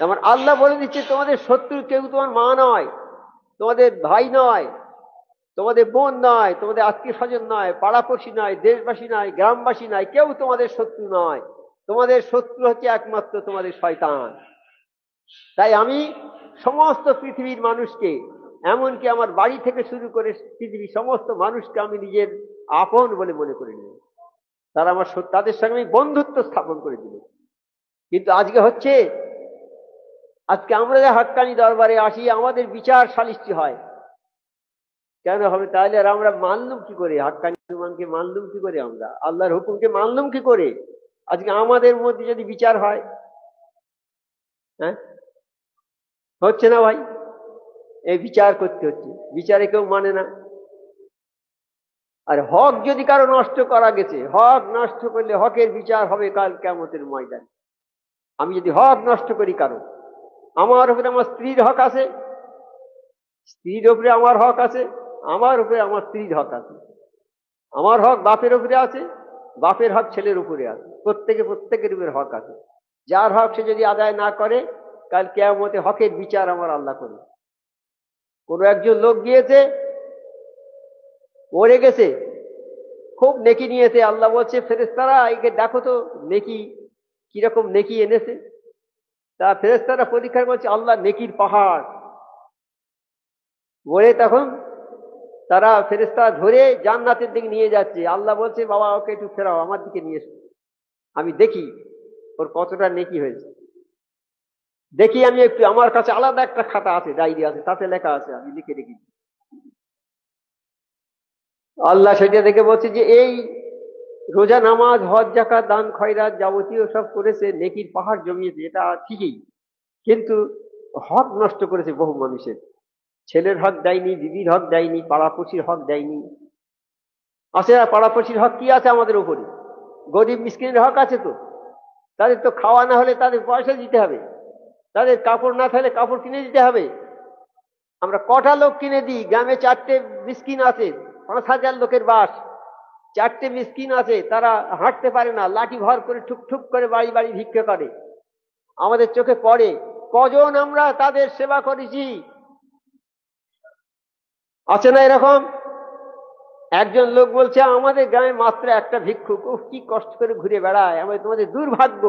আমার আল্লাহ বলে দিচ্ছে তোমাদের শত্রু কেউ তোমার মা নয়, তোমাদের ভাই নয়, তোমাদের বোন নয়, তোমাদের আত্মীয় স্বজন নয়, পাড়াপড়শি নয়, দেশবাসী নয়, গ্রামবাসী নয়, কেউ তোমাদের শত্রু নয়। তোমাদের শত্রু হচ্ছে একমাত্র তোমাদের শয়তান। তাই আমি সমস্ত পৃথিবীর মানুষকে, এমনকি আমার বাড়ি থেকে শুরু করে পৃথিবীর সমস্ত মানুষকে আমি নিজের আপন বলে মনে করে নিই। তারা আমার তাদের সঙ্গে আমি বন্ধুত্ব স্থাপন করে দিল। কিন্তু আজকে হচ্ছে, আজকে আমরা যে হাক্কানি দরবারে আসি, আমাদের বিচার সালিশি হয়। কেন হবে? তাহলে আর আমরা মানলুম কি করে? হাক্কানি ইমানকে মানলুম কি করে? আমরা আল্লাহর হুকুমকে মানলুম কি করে? আজকে আমাদের মধ্যে যদি বিচার হয়, হ্যাঁ, হচ্ছে না ভাই? এই বিচার করতে হচ্ছে, বিচারে কেউ মানে না। আর হক যদি কারো নষ্ট করা গেছে, হক নষ্ট করলে হকের বিচার হবে কাল কিয়ামতের ময়দানে। আমি যদি হক নষ্ট করি কারো, আমার উপরে আমার স্ত্রীর হক আছে, স্ত্রীর উপরে আমার হক আছে, আমার উপরে আমার স্ত্রীর হক আছে, আমার হক বাপের উপরে আছে, বাপের হক ছেলের উপরে আছে, প্রত্যেকের উপরে হক আছে। যার হক সে যদি আদায় না করে, কাল কিয়ামতে হকের বিচার আমার আল্লাহ করবে। কোন একজন লোক গিয়েছে, মরে গেছে, খুব নেকি নিয়েছে। আল্লাহ বলছে ফেরেশতারা একে দেখো তো নেকি কিরকম নেকি এনেছে। তা ফেরেশতারা পরীক্ষা করছে, আল্লাহ নেকির পাহাড়। মরে তখন তারা ফেরেশতারা ধরে জান্নাতের দিকে নিয়ে যাচ্ছে। আল্লাহ বলছে বাবা ওকে একটু ফেরাও, আমার দিকে নিয়ে এসো, আমি দেখি ওর কতটা নেকি হয়েছে। দেখি আমি একটু, আমার কাছে আলাদা একটা খাতা আছে, ডায়েরি আছে, তাতে লেখা আছে, আমি লিখে রেখি। আল্লাহ সেটা দেখে বলছে যে এই রোজা, নামাজ, হজ, যাকাত, দান, খয়রাত যাবতীয় সব করেছে, নেকির পাহাড় জমিয়েছে, এটা ঠিকই, কিন্তু হক নষ্ট করেছে বহু মানুষের। ছেলের হক দেয়নি, বিবির হক দেয়নি, পাড়াপড়শির হক দেয়নি। আছে না? পাড়াপড়শির হক কি আছে আমাদের উপরে? গরিব মিসকিনের হক আছে তো। তাদের তো খাওয়া না হলে তাদের পয়সা দিতে হবে, তাদের কাপড় না থাকলে কাপড় কিনে দিতে হবে। আমরা কটা লোক কিনে দিই? গ্রামে 4টে মিসকিন আছে, 5,000 লোকের বাস, 4টে মিসকিন আছে, তারা হাঁটতে পারে না, লাঠি ভর করে ঠুক ঠুক করে বাড়ি বাড়ি ভিক্ষা করে। আমাদের চোখে পড়ে কজন আমরা তাদের সেবা করেছি। আছে না এরকম? একজন লোক বলছে আমাদের গ্রামে মাত্র একটা ভিক্ষুক, কি কষ্ট করে ঘুরে বেড়ায়, আমাদের তোমাদের দুর্ভাগ্য,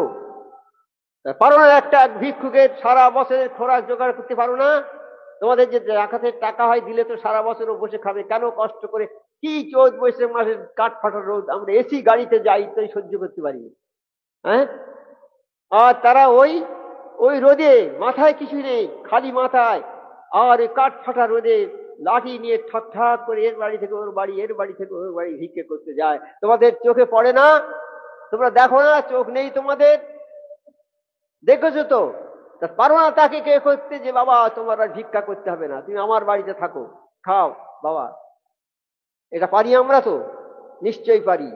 পারো না একটা ভিক্ষুকের সারা বছরের খোরাক জোগাড় করতে পারো না? তোমাদের যে জাকাতের টাকা হয় দিলে তো সারা বছরও বসে খাবে, কেন কষ্ট করে? কি চৈত বৈশাখ মাসের কাঠ ফাটা রোদ, আমরা এসি গাড়িতে যাই তো সহ্য করতে পারি, হ্যাঁ? আর তারা ওই ওই রোদে, মাথায় কিছু নেই, খালি মাথায়, আর ওই কাঠ ফাটা রোদে লাঠি নিয়ে ঠাক ঠাক করে এর বাড়ি থেকে ওর বাড়ি, এর বাড়ি থেকে ওর বাড়ি ভিক্ষে করতে যায়। তোমাদের চোখে পড়ে না? তোমরা দেখো না? চোখ নেই তোমাদের? দেখেছো তো? পারো না তাকে কে করতে যে বাবা তোমার আর ভিক্ষা করতে হবে না, তুমি আমার বাড়িতে থাকো, খাও বাবা? এটা পারি আমরা তো, নিশ্চয়ই পারি।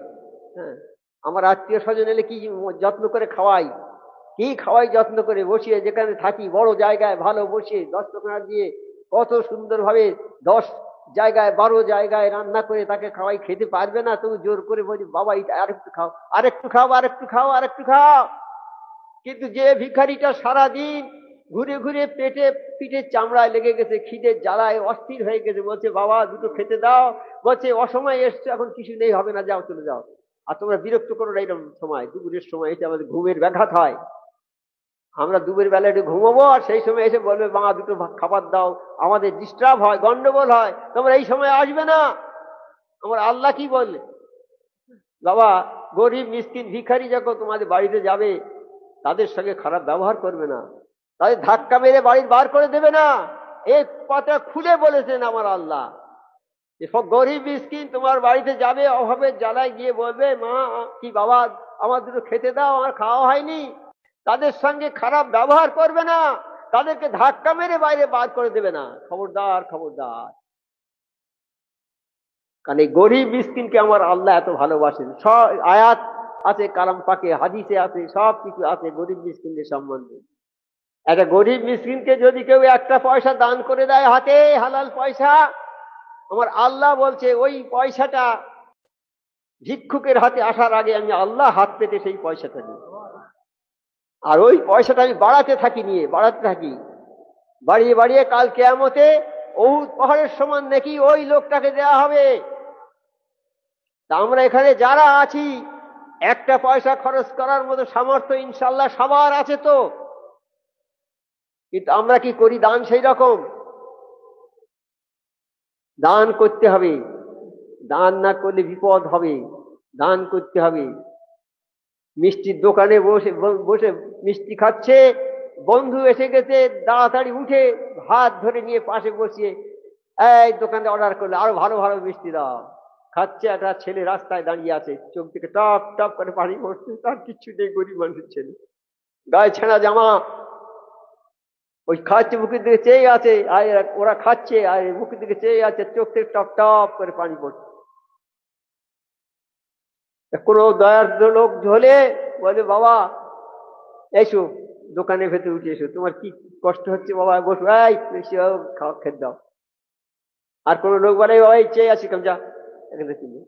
হ্যাঁ, আমার আত্মীয় স্বজন এলে কি যত্ন করে খাওয়াই, কি খাওয়াই যত্ন করে, বসিয়ে যেখানে থাকি বড় জায়গায় ভালো বসিয়ে 10 টাকা দিয়ে কত সুন্দরভাবে 10 জায়গায় 12 জায়গায় রান্না করে তাকে খাওয়াই। খেতে পারবে না, তুমি জোর করে বলি বাবা এটা আরেকটু খাও, আরেকটু খাও, আরেকটু খাও, আরেকটু খাও। কিন্তু যে ভিখারিটা সারাদিন ঘুরে ঘুরে পিঠের চামড়ায় লেগে গেছে, খিদের জ্বালায় অস্থির হয়ে গেছে, বলছে বাবা দুটো খেতে দাও, বলছে অসময় এসছে, এখন কিছু নেই, হবে না, যাও চলে যাও। আর তোমরা বিরক্ত করো না এরকম সময়, দুপুরের সময় এসে আমাদের ঘুমের ব্যাঘাত হয়। আমরা দুপুরের বেলা একটু ঘুমাবো, আর সেই সময় এসে বলবে মা দুটো খাবার দাও, আমাদের ডিস্টার্ব হয়, গন্ডগোল হয়, তোমরা এই সময় আসবে না। আমার আল্লাহ কি বললে? বাবা গরিব মিসকিন ভিখারি যখন তোমাদের বাড়িতে যাবে, তাদের সঙ্গে খারাপ ব্যবহার করবে না, তাদের ধাক্কা মেরে বাড়ির বার করে দেবে না। এই কথা খুলে বলেছেন আমার আল্লাহ। সব গরিব মিসকিন তোমার বাড়িতে যাবে, অভাবের জ্বালায় গিয়ে বলবে মা কি বাবা আমার দুটো খেতে দাও, আমার খাওয়া হয়নি, তাদের সঙ্গে খারাপ ব্যবহার করবে না, তাদেরকে ধাক্কা মেরে বাইরে বার করে দেবে না। খবরদার, খবরদার। কারণ এই গরিব মিসকিনকে আমার আল্লাহ এত ভালোবাসেন। সব আয়াত আছে কালাম পাকে, হাদিসে আছে, সব কিছু আছে গরিব মিসকিনদের সম্বন্ধে। একটা গরিব মিসকিনকে যদি কেউ একটা পয়সা দান করে দেয় হাতে, হালাল পয়সা, আমার আল্লাহ বলছে ওই পয়সাটা ভিক্ষুকের হাতে আসার আগে আমি আল্লাহ হাত পেতে সেই পয়সাটা দিই, আর ওই পয়সাটা আমি বাড়াতে থাকি, নিয়ে বাড়াতে থাকি, বাড়িয়ে বাড়িয়ে কাল কিয়ামতে উহুদ পাহাড়ের সমান নেকি ওই লোকটাকে দেয়া হবে। তা আমরা এখানে যারা আছি একটা পয়সা খরচ করার মতো সামর্থ্য ইনশাল্লাহ সবার আছে তো, কিন্তু আমরা কি করি দান? সেই রকম দান করতে হবে, দান না করলে বিপদ হবে, দান করতে হবে। মিষ্টির দোকানে বসে বসে মিষ্টি খাচ্ছে, বন্ধু এসে গেছে, তাড়াতাড়ি উঠে হাত ধরে নিয়ে পাশে বসিয়ে, এই দোকানে অর্ডার করলে আরো ভালো ভালো মিষ্টি দাও। খাচ্ছে, একটা ছেলে রাস্তায় দাঁড়িয়ে আছে, চোখ থেকে টপ টপ করে পানি পড়ছে, তার কিচ্ছু নেই, গরিব মানুষের ছেলে, গায়ে ছেঁড়া জামা, ওই খাচ্ছে, মুখের দিকে চেয়ে আছে, আর ওরা খাচ্ছে আর মুখের দিকে চেয়ে আছে, চোখ থেকে টপ টপ করে পানি পড়ছে। কোন দয়ার লোক হলে বলে, বাবা এসো দোকানের ভেতরে উঠে এসো, তোমার কি কষ্ট হচ্ছে বাবা, বসো, এই খাওয়া খেতে দাও। আর কোন লোক বলে, ওই চেয়ে আছি, যা এখানে কিনে।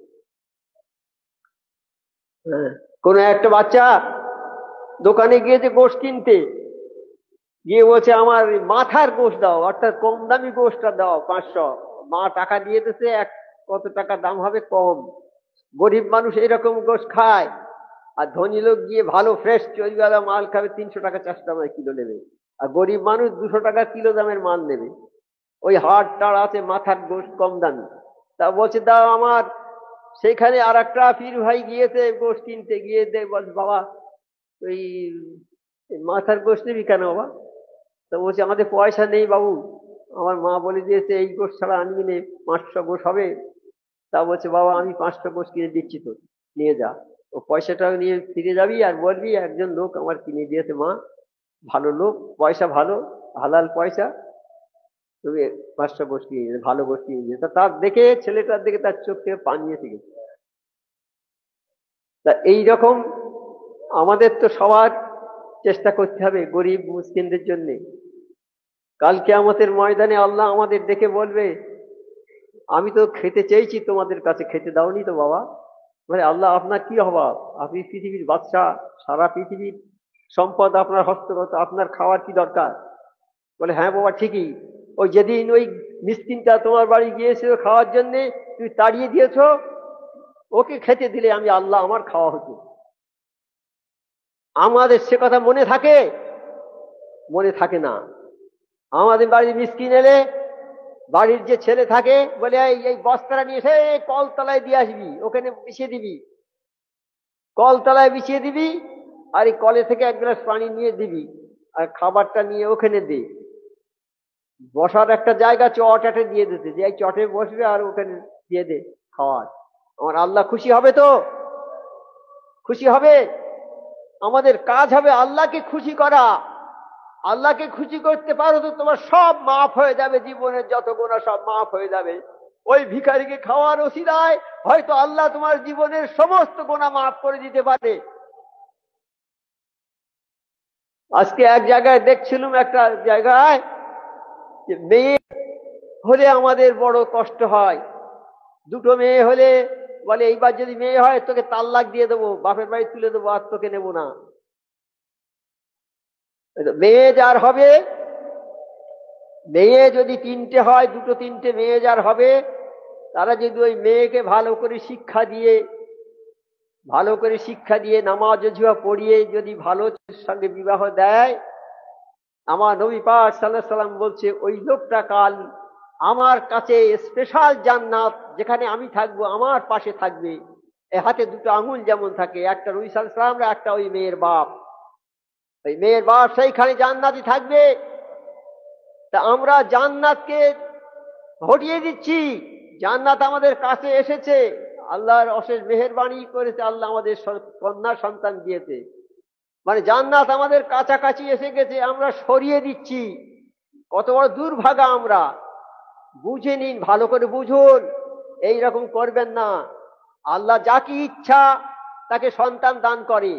হ্যাঁ, কোন একটা বাচ্চা দোকানে গিয়েছে গোশ কিনতে, গিয়ে বলছে আমার মাথার গোশ দাও, অর্থাৎ কম দামি গোশটা দাও 500। মা টাকা দিয়ে দিতেছে, কত টাকা দাম হবে কম। গরিব মানুষ এরকম গোশ খায়, আর ধনী লোক গিয়ে ভালো ফ্রেশ চর্বিওয়ালা মাল খাবে, 300 টাকা 400 টাকা কিলো নেবে, আর গরিব মানুষ 200 টাকা কিলো দামের মাল নেবে। ওই হাড় টাড় আছে, মাথার গোশ কম দামি। তা বলছে দাও আমার। সেখানে আর একটা পীর ভাই গিয়েছে গোশ কিনতে, গিয়ে বলছে, বাবা ওই মাথার গোশ নিবি কেন বাবা? তো বলছে, আমাদের পয়সা নেই বাবু, আমার মা বলে দিয়েছে এই গোশ ছাড়া আনবি নে, 500 গোশ হবে। তা বলছে, বাবা আমি 500 গোশ কিনে দিচ্ছি, তো নিয়ে যা। ও পয়সাটা নিয়ে ফিরে যাবি আর বলবি একজন লোক আমার কিনে দিয়েছে মা, ভালো লোক, পয়সা ভালো, হালাল পয়সা, তুমি 500 গোশ কিনে, ভালো গোশ কিনে দিয়ে। তা তার দেখে, ছেলেটার দেখে তার চোখ থেকে পানি এসে গেছে। তা এইরকম আমাদের তো সবার চেষ্টা করতে হবে গরিব মুসকিনদের জন্য। কাল কিয়ামতের ময়দানে আল্লাহ আমাদের দেখে বলবে, আমি তো খেতে চেয়েছি তোমাদের কাছে, খেতে দাওনি তো বাবা। মানে আল্লাহ আপনার কি অভাব? আপনি পৃথিবীর বাদশা, সারা পৃথিবীর সম্পদ আপনার হস্তগত, আপনার খাওয়ার কি দরকার? বলে, হ্যাঁ বাবা ঠিকই, ওই যেদিন ওই মিসকিনটা তোমার বাড়ি গিয়েছিল খাওয়ার জন্যে, তুমি তাড়িয়ে দিয়েছ, ওকে খেতে দিলে আমি আল্লাহ আমার খাওয়া হতো। আমাদের সে কথা মনে থাকে? মনে থাকে না। আমাদের বাড়ির মিসকিন এলে বাড়ির যে ছেলে থাকে বলে, এই বস্তাটা নিয়ে এসে কলতলায় দিয়ে আসবি, ওখানে বিছিয়ে দিবি, কলতলায় বিছিয়ে দিবি, আর এই কলে থেকে 1 গ্লাস পানি নিয়ে দিবি, আর খাবারটা নিয়ে ওখানে দে। বসার একটা জায়গা চট আটে দিয়ে দিতে, যে এই চটে বসবে আর ওখানে দিয়ে দে খাওয়ার। আমার আল্লাহ খুশি হবে তো? খুশি হবে। আমাদের কাজ হবে আল্লাহকে খুশি করা। আল্লাহকে খুশি করতে পারো তো তোমার সব মাফ হয়ে যাবে, জীবনের যত গুনাহ সব মাফ হয়ে যাবে। ওই ভিখারিকে খাওয়ার ওসিলায় হয়তো আল্লাহ তোমার জীবনের সমস্ত গুনাহ মাফ করে দিতে পারে। আজকে এক জায়গায় দেখছিলাম, একটা জায়গায় যে মেয়ে হলে আমাদের বড় কষ্ট হয়। 2টো মেয়ে হলে বলে, এইবার যদি মেয়ে হয় তোকে তাল্লাক দিয়ে দেবো, বাপের বাড়ি তুলে দেবো, আর তোকে নেবো না। মেয়ে যার হবে, মেয়ে যদি 3টে হয়, 2টো 3টে মেয়ে যার হবে, তারা যদি ওই মেয়েকে ভালো করে শিক্ষা দিয়ে নামাজ ওযিফা পড়িয়ে যদি ভালো সঙ্গে বিবাহ দেয়, আমার নবী পাক সাল্লাল্লাহু আলাইহি সাল্লাম বলছে, ওই লোকটা কাল আমার কাছে স্পেশাল জান্নাত, যেখানে আমি থাকবো, আমার পাশে থাকবে। এ হাতে 2টো আঙুল যেমন থাকে, একটা নবী সাল্লাল্লাহু আলাইহি সাল্লাম, একটা ওই মেয়ের বাপ, ওই মেয়ের বাপ সেইখানে জান্নাতি থাকবে। তা আমরা জান্নাতকে হটিয়ে দিচ্ছি। জান্নাত আমাদের কাছে এসেছে, আল্লাহর অশেষ মেহেরবানি করেছে, আল্লাহ আমাদের কন্যা সন্তান দিয়েছে, মানে জান্নাত আমাদের কাছাকাছি এসে গেছে, আমরা সরিয়ে দিচ্ছি। কত বড় দুর্ভাগা আমরা! বুঝে নিন, ভালো করে বুঝুন, এইরকম করবেন না। আল্লাহ যাকে ইচ্ছা তাকে সন্তান দান করে,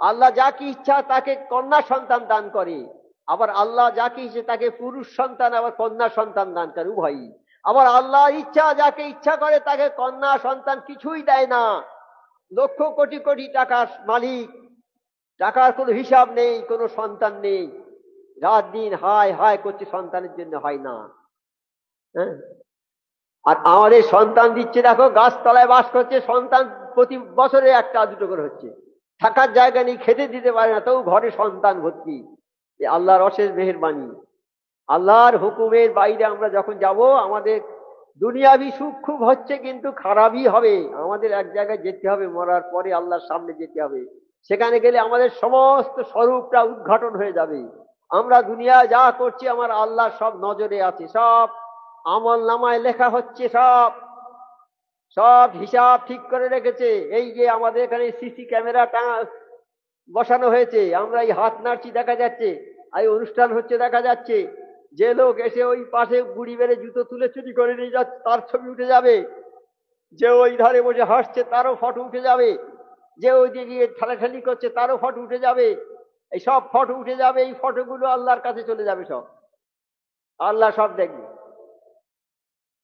আল্লাহ যাকে ইচ্ছা তাকে কন্যা সন্তান দান করে, আবার আল্লাহ যাকে ইচ্ছে তাকে পুরুষ সন্তান আবার কন্যা সন্তান দান করে, উভয়ই। আবার আল্লাহ ইচ্ছা যাকে ইচ্ছা করে তাকে কন্যা সন্তান কিছুই দেয় না। লক্ষ কোটি কোটি টাকার মালিক, টাকার কোনো হিসাব নেই, কোনো সন্তান নেই, রাত দিন হায় হায় করছে, সন্তানের জন্য হয় না। হ্যাঁ, আর আমাদের সন্তান দিচ্ছে, দেখো গাছতলায় বাস করছে, সন্তান প্রতি বছরে একটা দুটো করে হচ্ছে, থাকার জায়গা নেই, খেতে দিতে পারে না, তবু ঘরে সন্তান ভর্তি। আল্লাহর অশেষ মেহেরবানি। আল্লাহর হুকুমের বাইরে আমরা যখন যাব, আমাদের দুনিয়াবি সুখ খুব হচ্ছে, কিন্তু খারাপই হবে। আমাদের এক জায়গায় যেতে হবে, মরার পরে আল্লাহর সামনে যেতে হবে। সেখানে গেলে আমাদের সমস্ত স্বরূপটা উদ্ঘাটন হয়ে যাবে। আমরা দুনিয়া যা করছি, আমার আল্লাহ সব নজরে আছে, সব আমল নামায় লেখা হচ্ছে, সব সব হিসাব ঠিক করে রেখেছে। এই যে আমাদের এখানে সিসি ক্যামেরা বসানো হয়েছে, আমরা এই হাত নাড়ছি দেখা যাচ্ছে, এই অনুষ্ঠান হচ্ছে দেখা যাচ্ছে। যে লোক এসে ওই পাশে গুড়ি বেড়ে জুতো তুলে চুরি করে নিয়ে যাচ্ছে, তার ছবি উঠে যাবে। যে ওই ধারে বসে হাসছে, তারও ফটো উঠে যাবে। যে ওই দিকে ঠেলাঠেলি করছে, তারও ফটো উঠে যাবে। এই সব ফটো উঠে যাবে, এই ফটোগুলো আল্লাহর কাছে চলে যাবে সব। আল্লাহ সব দেখবে।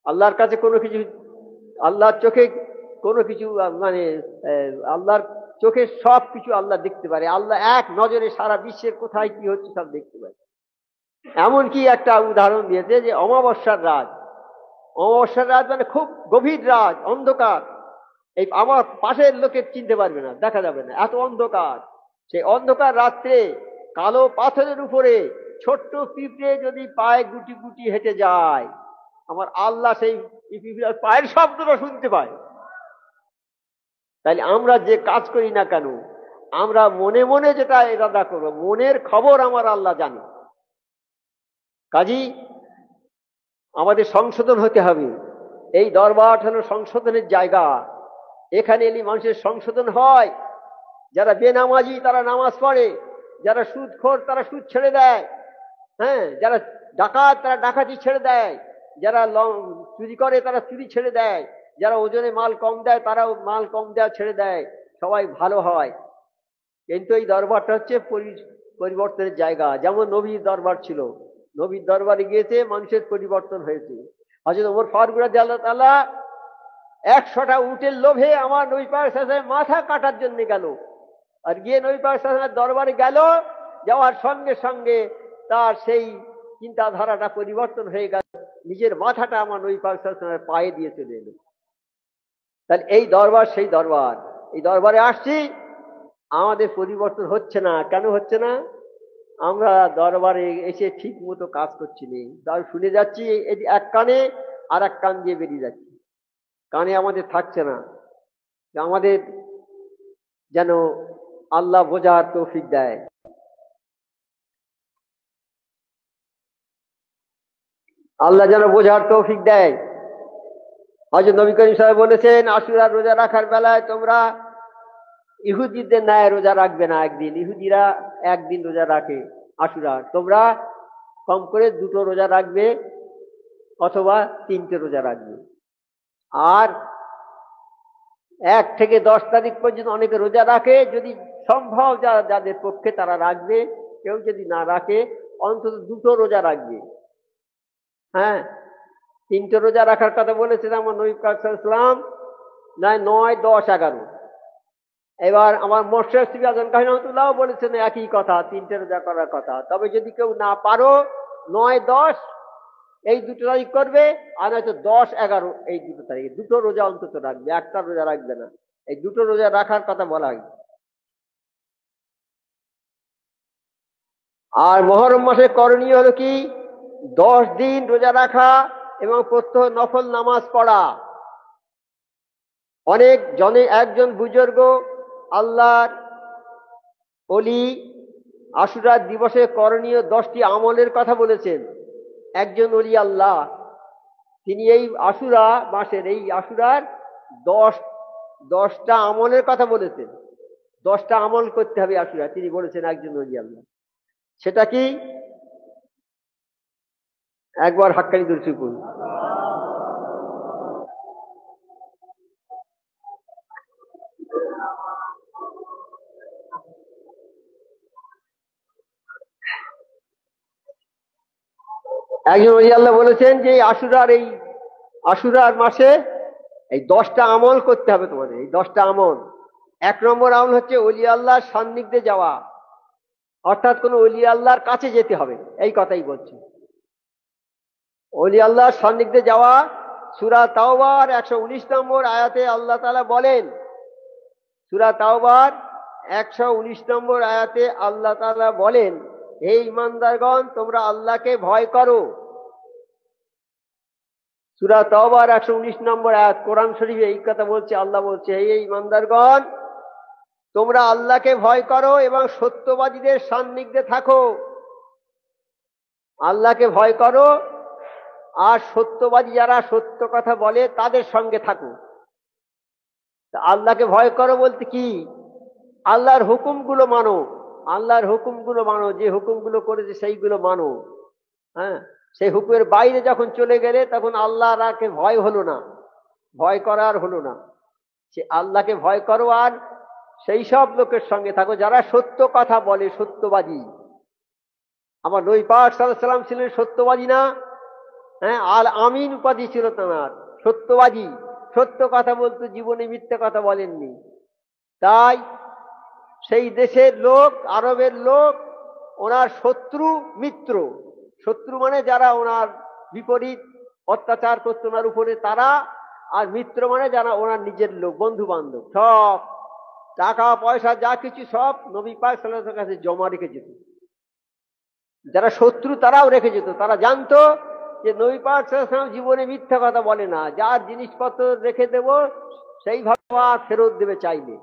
আল্লাহর কাছে কোনো কিছু, আল্লাহর চোখে কোনো কিছু মানে আল্লাহর চোখে সব কিছু আল্লাহ দেখতে পারে। আল্লাহ এক নজরে সারা বিশ্বের কোথায় কি হচ্ছে সব দেখতে পারে। এমনকি একটা উদাহরণ দিয়েছে যে অমাবস্যার রাত, অমাবস্যার রাত মানে খুব গভীর রাত, অন্ধকার। এই আমার পাশের লোকের চিনতে পারবে না, দেখা যাবে না, এত অন্ধকার। সেই অন্ধকার রাত্রে কালো পাথরের উপরে ছোট্ট পিঁপড়ে যদি পায়ে গুটি গুটি হেঁটে যায়, আমার আল্লাহ সেই পিঁপড়ার পায়ের শব্দটা শুনতে পায়। তাইলে আমরা যে কাজ করি না কেন, আমরা মনে মনে যেটা ইরাদা করবো, মনের খবর আমার আল্লাহ জানে। কাজী আমাদের সংশোধন হতে হবে। এই দরবার হলো সংশোধনের জায়গা। এখানে এলে মানুষের সংশোধন হয়। যারা বেনামাজি তারা নামাজ পড়ে, যারা সুদখোর তারা সুদ ছেড়ে দেয়, হ্যাঁ, যারা ডাকাত তারা ডাকাতি ছেড়ে দেয়, যারা চুরি করে তারা চুরি ছেড়ে দেয়, যারা ওজনে মাল কম দেয় তারাও মাল কম দেওয়া ছেড়ে দেয়, সবাই ভালো হয়। কিন্তু এই দরবারটা হচ্ছে পরিবর্তনের জায়গা। যেমন নবীর দরবার ছিল, নবীর দরবারে গিয়েছে, মানুষের পরিবর্তন হয়েছে। হযরত ওমর ফারুক রাদিয়াল্লাহু তাআলা 100টা উটের লোভে আমার নবী পাক সাল্লাল্লাহু আলাইহি ওয়াসাল্লামের মাথা কাটার জন্য গেল, আর গিয়ে নবী পাক সাল্লাল্লাহু আলাইহি ওয়াসাল্লামের দরবারে গেল, যাওয়ার সঙ্গে সঙ্গে তার সেই চিন্তাধারাটা পরিবর্তন হয়ে গেল, নিজের মাথাটা আমার নবী পাক সাল্লাল্লাহু আলাইহি ওয়াসাল্লামের পায়ে দিয়ে চলে এলো। তাহলে এই দরবার সেই দরবার, এই দরবারে আসছি, আমাদের পরিবর্তন হচ্ছে না। কেন হচ্ছে না? আমরা দরবারে এসে ঠিক মতো কাজ করছি না, তার শুনে যাচ্ছি এক কানে, আর এক কান দিয়ে বেরিয়ে যাচ্ছি, কানে আমাদের থাকছে না। আমাদের যেন আল্লাহ বোঝার তৌফিক দেয়। আল্লাহ যেন বোঝার তৌফিক দেয়। হযরত নবী করিম সাহেব বলেছেন, আশুরার রোজা রাখার বেলায় তোমরা ইহুদিদের ন্যায় রোজা রাখবে না একদিন। ইহুদিরা একদিন রোজা রাখে আশুরার, তোমরা কম করে 2টো রোজা রাখবে অথবা 3টে রোজা রাখবে। আর 1 থেকে 10 তারিখ পর্যন্ত অনেকে রোজা রাখে, যদি সম্ভব যাদের পক্ষে তারা রাখবে, কেউ যদি না রাখে অন্তত 2টো রোজা রাখবে। হ্যাঁ, 3টে রোজা রাখার কথা বলেছেন আমার নবী পাক সাল্লাল্লাহু আলাইহি ওয়াসাল্লাম, না 9, 10, 11। এবার আমার মোর্শেদ সিবি আজম কাহি রহমাতুল্লাহ বলেছেন একই কথা, 3টে রোজা করার কথা। তবে যদি কেউ না পারো 9, 10 এই 2 তারিখ করবে, আর হয়তো 10, 11 এই 2 তারিখে 2টো রোজা অন্তত রাখবে, একটা রোজা রাখবে না। এই 2টো রোজা রাখার কথা বলা হয়। আর মুহররম মাসে করণীয় হলো কি, 10 দিন রোজা রাখা এবং প্রত্যহ নফল নামাজ পড়া। অনেক জনে একজন বুজুর্গ আল্লাহর ওলি আশুরা দিবসে করণীয় 10টি আমলের কথা বলেছেন। একজন ওলি আল্লাহ, তিনি এই আশুরা মাসের, এই আশুরার 10টা আমলের কথা বলেছেন। 10টা আমল করতে হবে আশুরা, তিনি বলেছেন একজন ওলি আল্লাহ। সেটা কি? একবার হাক্কানি দুরূদ শরীফ পড়ুন। একজন ওলি আল্লাহ বলেছেন যে আশুরার মাসে এই 10টা আমল করতে হবে তোমাদের। এই 10টা আমল, 1 নম্বর আমল হচ্ছে ওলি আল্লাহর সান্নিধ্যে যাওয়া, অর্থাৎ কোন ওলি আল্লাহর কাছে যেতে হবে, এই কথাই বলছি। ওলি আল্লাহর সান্নিধ্যে যাওয়া সূরা তাওবার 119 নম্বর আয়াতে আল্লাহ তাআলা বলেন, সূরা তাওবার 119 নম্বর আয়াতে আল্লাহ তাআলা বলেন, হে ঈমানদারগণ তোমরা আল্লাহকে ভয় করো। সূরা তাওবার 119 নম্বর আয়াত, কোরআন শরীফে এই কথা বলছে, আল্লাহ বলছে, হে ঈমানদারগণ তোমরা আল্লাহকে ভয় করো এবং সত্যবাদীদের সান্নিধ্যে থাকো। আল্লাহকে ভয় করো আর সত্যবাদী যারা সত্য কথা বলে তাদের সঙ্গে থাকো। আল্লাহকে ভয় করো বলতে কি? আল্লাহর হুকুমগুলো মানো, আল্লাহর হুকুমগুলো মানো, যে হুকুমগুলো করেছে সেইগুলো মানো। হ্যাঁ, সেই হুকুমের বাইরে যখন চলে গেলে তখন আল্লাহকে ভয় হলো না, ভয় করার হলো না। সে আল্লাহকে ভয় করো আর সেই সব লোকের সঙ্গে থাকো যারা সত্য কথা বলে, সত্যবাদী। আমার নবী পাক সাল্লাল্লাহু আলাইহি ওয়াসাল্লাম ছিলেন সত্যবাদী না? হ্যাঁ, আল আমিন উপাধি ছিল তাঁর, সত্যবাদী। সত্য কথা বলতো, জীবনে মিথ্যে কথা বলেননি। তাই সেই দেশের লোক, আরবের লোক ওনার শত্রু মিত্র। শত্রু মানে যারা ওনার বিপরীত অত্যাচার করতো ওনার উপরে তারা, আর মিত্র মানে যারা ওনার নিজের লোক, বন্ধু বান্ধব। সব টাকা পয়সা যা কিছু সব নবী পাক সাল্লাল্লাহু আলাইহি ওয়াসাল্লামের কাছে জমা রেখে যেত। যারা শত্রু তারাও রেখে যেত। তারা জানতো যে নবী পাক সাল্লাল্লাহু আলাইহি ওয়াসাল্লাম জীবনে মিথ্যা কথা বলে না, যার জিনিসপত্র রেখে দেব সেইভাবে ফেরত দেবে চাইলে।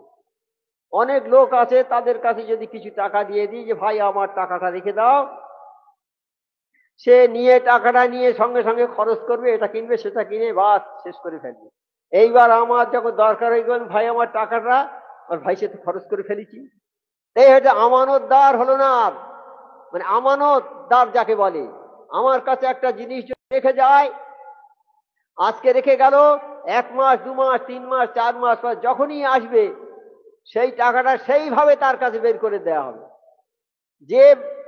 অনেক লোক আছে তাদের কাছে যদি কিছু টাকা দিয়ে দিই যে ভাই আমার টাকাটা রেখে দাও, সে নিয়ে টাকাটা নিয়ে সঙ্গে সঙ্গে খরচ করবে, এটা কিনবে সেটা কিনে বাস শেষ করে ফেলবে। এইবার আমার যখন দরকার হয়ে গেল, ভাই আমার টাকাটা, আর ভাই সে তো খরচ করে ফেলেছি। এই হয়তো আমানতদার হলো না। মানে আমানতদার যাকে বলে, আমার কাছে একটা জিনিস যদি রেখে যায়, আজকে রেখে গেল, 1 মাস 2 মাস 3 মাস 4 মাস পর যখনই আসবে সেই টাকাটা সেইভাবে তার কাছে বের করে দেওয়া হবে। যে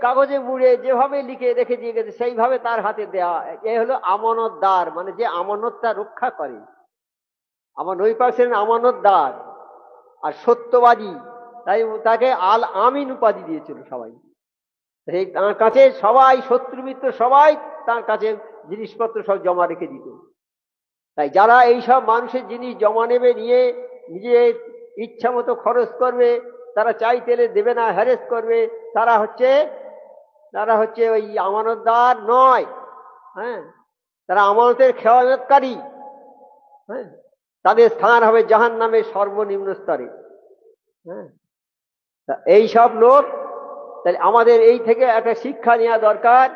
কাগজে মুড়ে যেভাবে লিখে রেখে দিয়ে গেছে সেইভাবে তার হাতে দেওয়া। এ হলো আমানতদার, মানে যে আমানতটা রক্ষা করে। আমার নবী পাক ছিলেন আমানতদার আর সত্যবাদী, তাই তাকে আল আমিন উপাধি দিয়েছিল সবাই। তার কাছে সবাই, শত্রু মিত্র সবাই তার কাছে জিনিসপত্র সব জমা রেখে দিত। তাই যারা এইসব মানুষের জিনিস জমা নেবে, নিয়ে নিজে ইচ্ছা মতো খরচ করবে, তারা চাইতেলে দেবে না, হ্যারেস করবে, তারা হচ্ছে ওই আমানতদার নয়। হ্যাঁ, তারা আমানতের খেয়ালতকারী। হ্যাঁ, তাদের স্থান হবে জাহান্নামের সর্বনিম্ন স্তরে। হ্যাঁ, এই সব লোক, তাহলে আমাদের এই থেকে একটা শিক্ষা নেওয়া দরকার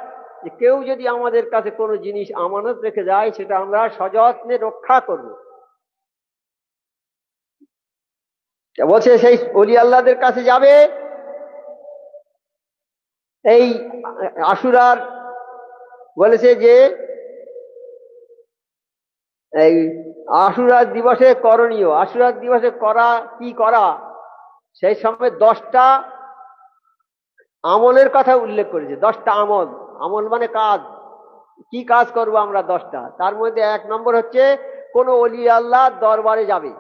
যে কেউ যদি আমাদের কাছে কোনো জিনিস আমানত রেখে যায় সেটা আমরা সযত্নে রক্ষা করব। বলছে সেই ওলি আল্লাহদের কাছে যাবে। এই আশুরার বলেছে যে এই আশুরার দিবসে করণীয়, আশুরার দিবসে করা সেই সময় 10টা আমলের কথা উল্লেখ করেছে। 10টা আমল, আমল মানে কাজ, কি কাজ করবো আমরা 10টা। তার মধ্যে 1 নম্বর হচ্ছে কোন ওলি আল্লাহ দরবারে যাবে।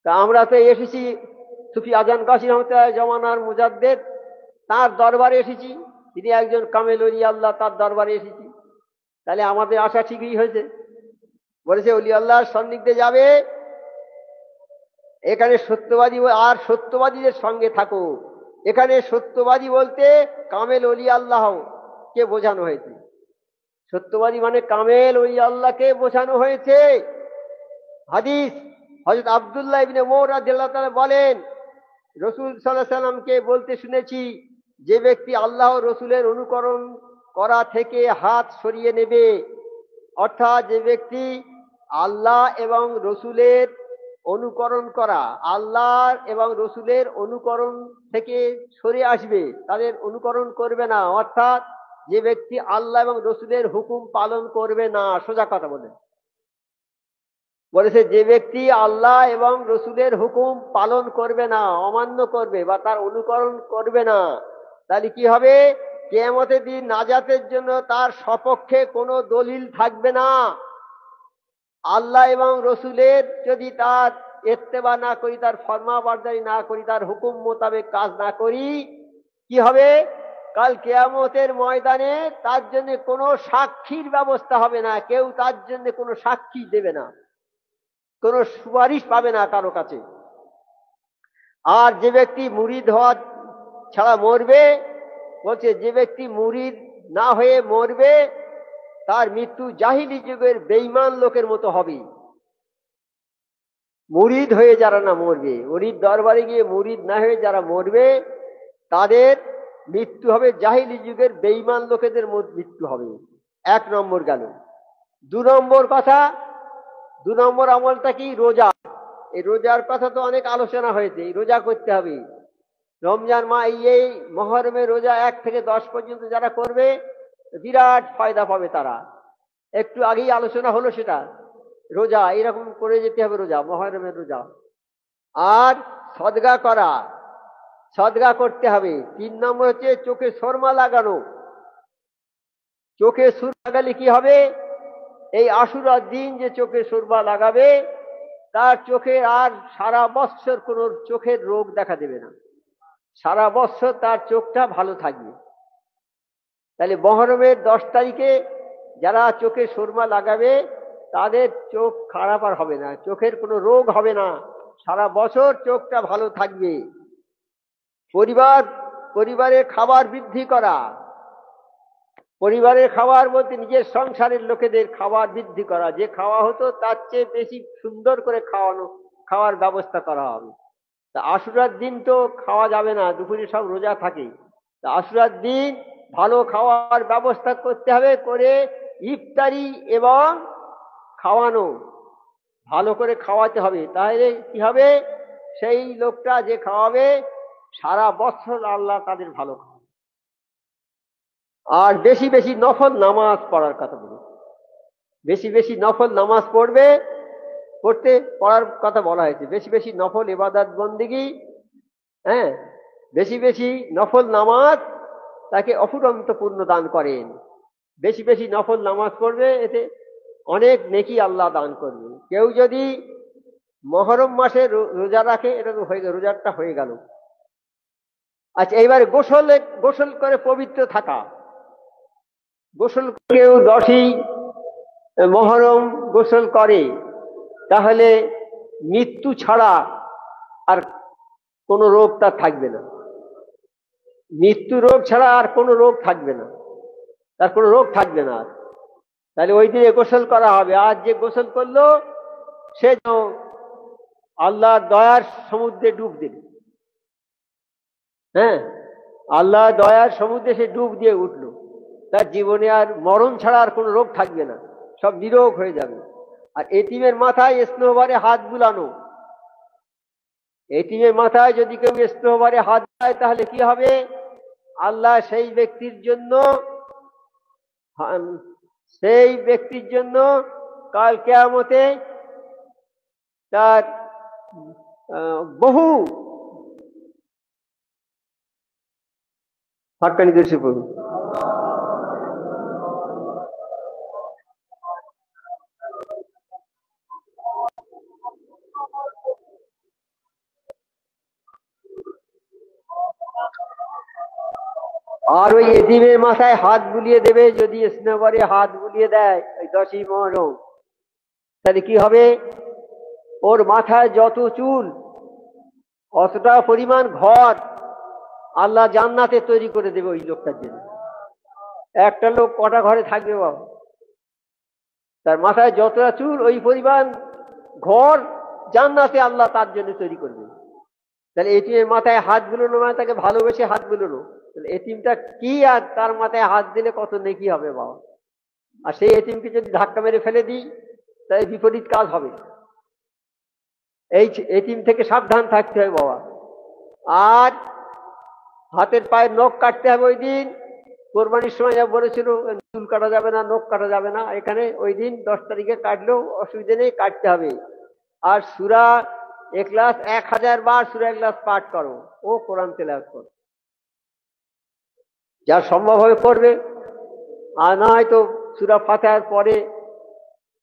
তা আমরা তো এসেছি সুফি আজান কাশি রহমতুল্লাহ জমানার মুজাদ্দেদ, তার দরবারে এসেছি। তিনি একজন কামেল ওলি আল্লাহ, তার দরবারে এসেছি, তাহলে আমাদের আশা ঠিকই হয়েছে। বলেছে ওলি আল্লাহর সান্নিধ্যে যাবে, এখানে সত্যবাদী আর সত্যবাদীদের সঙ্গে থাকো। এখানে সত্যবাদী বলতে কামেল ওলি আল্লাহ কে বোঝানো হয়েছে। সত্যবাদী মানে কামেল ওলি আল্লাহকে বোঝানো হয়েছে। হাদিস হযরত আব্দুল্লাহ ইবনে ওমর রাদিয়াল্লাহু তাআলা বলেন, রাসূল সাল্লাল্লাহু আলাইহি সাল্লামকে বলতে শুনেছি, যে ব্যক্তি আল্লাহ ও রাসূলের অনুকরণ করা থেকে হাত সরিয়ে নেবে, অর্থাৎ যে ব্যক্তি আল্লাহ এবং রাসূলের অনুকরণ করা, আল্লাহ এবং রাসূলের অনুকরণ থেকে সরে আসবে, তাদের অনুকরণ করবে না, অর্থাৎ যে ব্যক্তি আল্লাহ এবং রাসূলের হুকুম পালন করবে না, সোজা কথা বলেছে যে ব্যক্তি আল্লাহ এবং রাসূলের হুকুম পালন করবে না, অমান্য করবে বা তার অনুকরণ করবে না, তাহলে কি হবে? কিয়ামতের দিন নাজাতের জন্য তার সপক্ষে কোনো দলিল থাকবে না। আল্লাহ এবং রাসূলের যদি তার ইত্তেবা না করি, তার ফরমাবরদারি না করি, তার হুকুম মোতাবেক কাজ না করি, কি হবে? কাল কিয়ামতের ময়দানে তার জন্য কোনো সাক্ষীর ব্যবস্থা হবে না, কেউ তার জন্য কোনো সাক্ষী দেবে না, কোনো সুপারিশ পাবে না কারো কাছে। আর যে ব্যক্তি মুরিদ হওয়া ছাড়া মরবে, বলছে যে ব্যক্তি মুরিদ না হয়ে মরবে তার মৃত্যু জাহিলি যুগের বেঈমান লোকের মতো হবে। মুরিদ হয়ে যারা না মরবে, মুরিদ দরবারে গিয়ে মুরিদ না হয়ে যারা মরবে তাদের মৃত্যু হবে জাহিলি যুগের বেঈমান লোকেদের মৃত্যু হবে। 1 নম্বর গেল। 2 নম্বর কথা, 2 নম্বর আমলটা কি? রোজা। এই রোজার কথা তো অনেক আলোচনা হয়েছে। রোজা করতে হবে। রমজান মা এই মহরমের রোজা 1 থেকে 10 পর্যন্ত যারা করবে বিরাট ফায়দা পাবে তারা। একটু আগেই আলোচনা হলো সেটা। রোজা এরকম করে যেতে হবে, রোজা, মহরমের রোজা। আর সদগা করা, সদগা করতে হবে। 3 নম্বর হচ্ছে চোখে সুরমা লাগানো। চোখে সুরমা লাগালে কি হবে? এই আশুরার দিন যে চোখে সুরমা লাগাবে তার চোখে আর সারা বৎসর কোন চোখের রোগ দেখা দেবে না, সারা বৎসর তার চোখটা ভালো থাকবে। তাহলে মহরমের 10 তারিখে যারা চোখে সুরমা লাগাবে তাদের চোখ খারাপ আর হবে না, চোখের কোনো রোগ হবে না, সারা বছর চোখটা ভালো থাকবে। পরিবারের খাবার বৃদ্ধি করা। পরিবারের খাবার বলতে নিজের সংসারের লোকেদের খাবার বৃদ্ধি করা। যে খাওয়া হতো তার চেয়ে বেশি সুন্দর করে খাওয়ার ব্যবস্থা করা হবে। তা আশুরার দিন তো খাওয়া যাবে না, দুপুরে সব রোজা থাকে। তা আশুরার দিন ভালো খাওয়ার ব্যবস্থা করতে হবে, করে ইফতারি এবং খাওয়ানো ভালো করে খাওয়াতে হবে। তাহলে কি হবে? সেই লোকটা যে খাওয়াবে সারা বছর আল্লাহ তাদের ভালো খাওয়াবে। আর বেশি বেশি নফল নামাজ পড়ার কথা বলি। বেশি বেশি নফল নামাজ পড়ার কথা বলা হয়েছে। বেশি বেশি নফল ইবাদত বন্দেগী, হ্যাঁ, বেশি বেশি নফল নামাজ তাকে অফুরন্ত পুণ্য দান করেন। বেশি বেশি নফল নামাজ পড়বে, এতে অনেক নেকি আল্লাহ দান করবে। কেউ যদি মহরম মাসে রোজা রাখে, এটা তো হয়ে গেল, রোজাটা হয়ে গেল। আচ্ছা, এইবারে গোসল করে পবিত্র থাকা। গোসল কেউ 10ই মহরম গোসল করে তাহলে মৃত্যু ছাড়া আর কোনো রোগ তার থাকবে না। মৃত্যু রোগ ছাড়া আর কোনো রোগ থাকবে না, তার কোনো রোগ থাকবে না। তাহলে ওই দিনে গোসল করা হবে। আর যে গোসল করলো সে যেন আল্লাহর দয়ার সমুদ্রে ডুব দিল। হ্যাঁ, আল্লাহ দয়ার সমুদ্রে সে ডুব দিয়ে উঠলো, তার জীবনে আর মরণ ছাড়া আর কোনো রোগ থাকবে না, সব নিরোগ হয়ে যাবে। আর এতিমের মাথায় স্নেহবারে হাত বুলানো। এতিমের মাথায় যদি কেউ স্নেহবারে হাত দেয় তাহলে কি হবে? আল্লাহ সেই ব্যক্তির জন্য কাল কিয়ামতে তার বহু হাক্কানি দর্শী পড়ুন। আর ওই এতিমের মাথায় হাত বুলিয়ে দেবে, যদি স্নেহবারে হাত বুলিয়ে দেয় ওই 10ই মহরম, তাহলে কি হবে? ওর মাথায় যত চুল অতটা পরিমাণ ঘর আল্লাহ জান্নাতে তৈরি করে দেবে ওই লোকটার জন্য। একটা লোক কটা ঘরে থাকবে বাবা? তার মাথায় যতটা চুল ওই পরিমাণ ঘর জান্নাতে আল্লাহ তার জন্য তৈরি করবে। তাহলে এতিমের মাথায় হাত বুলোনো মানে তাকে ভালোবেসে হাত বুলোনো। তাহলে এতিমটা কি, আর তার মাথায় হাত দিলে কত নেকি হবে বাবা। আর সেই এতিমকে যদি ধাক্কা মেরে ফেলে দিই তাহলে বিপরীত কাজ হবে। এই এতিম থেকে সাবধান থাকতে হবে বাবা। আর হাতের পায়ের নখ কাটতে হবে ওই দিন। কোরবানির সময় যা বলেছিল চুল কাটা যাবে না, নখ কাটা যাবে না, এখানে ওই দিন 10 তারিখে কাটলেও অসুবিধা নেই, কাটতে হবে। আর সূরা ইখলাস 1000 বার সূরা ইখলাস পাঠ করো ও কোরআন তেলাওয়াত করো, যা সম্ভব হবে করবে। আর না হয়তো সূরা ফাতিহার পরে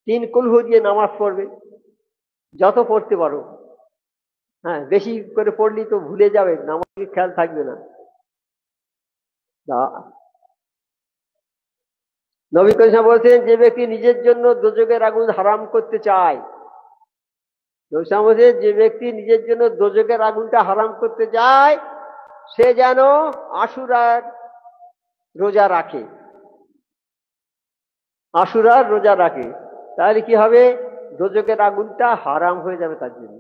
3 কুলহু দিয়ে নামাজ পড়বে, যত পড়তে পারো। হ্যাঁ, বেশি করে পড়লি তো ভুলে যাবে, নামাজের খেয়াল থাকবে না। নবী করিম বলছেন, যে ব্যক্তি নিজের জন্য দোজখের আগুন হারাম করতে চায়, নবী বলছেন যে ব্যক্তি নিজের জন্য দোজখের আগুনটা হারাম করতে চায়, সে যেন আশুরার রোজা রাখে, আশুরার রোজা রাখে। তাহলে কি হবে? দোজখের আগুনটা হারাম হয়ে যাবে তার জন্য।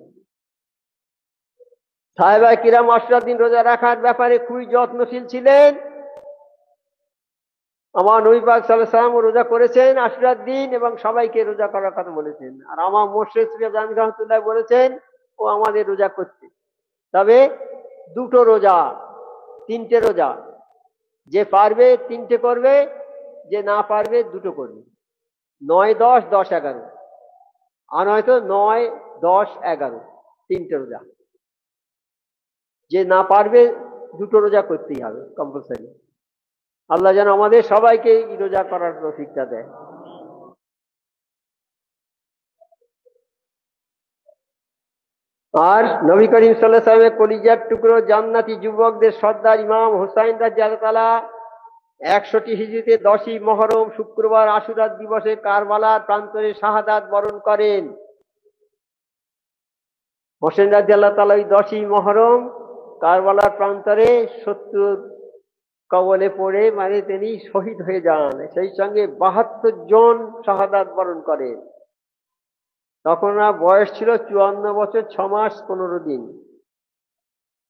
সাহাবায়ে কিরাম আশুরার দিন রোজা রাখার ব্যাপারে খুবই যত্নশীল ছিলেন। আমার নবী পাক সাল্লাল্লাহু আলাইহি ওয়াসাল্লাম রোজা করেছেন আশুরার দিন এবং সবাইকে রোজা করার কথা বলেছেন। আর আমার মুর্শিদ জামি রহমাতুল্লাহ বলেছেন ও আমাদের রোজা করতে, তবে দুটো রোজা, তিনটে রোজা, যে পারবে তিনটে করবে, যে না পারবে দুটো করবে। 9, 10, 10, 11, আর নয়তো 9, 10, 11, তিনটে রোজা। যে না পারবে দুটো রোজা করতেই হবে কম্পালসারি। আল্লাহ যেন আমাদের সবাইকে এই রোজা করার তৌফিকটা দেয়। আর নবী করিম সাল্লাল্লাহু আলাইহি ওয়াসাল্লামের কলিজার টুকরো জান্নাতি যুবকদের সর্দার ইমাম হুসাইন রাদিয়াল্লাহু তাআলা 61 হিজরিতে 10ই মুহররম শুক্রবার আশুরার দিবসে কারবালার প্রান্তরে শাহাদাত বরণ করেন। হোসেন রাদিয়াল্লাহু তাআলা ওই 10ই মুহররম কারবালার প্রান্তরে শত্রুর কবলে পড়ে তিনি শহীদ হয়ে যান। সেই সঙ্গে 72 জন শাহাদাত বরণ করেন। তখন বয়স ছিল 54 বছর 6 মাস 15 দিন।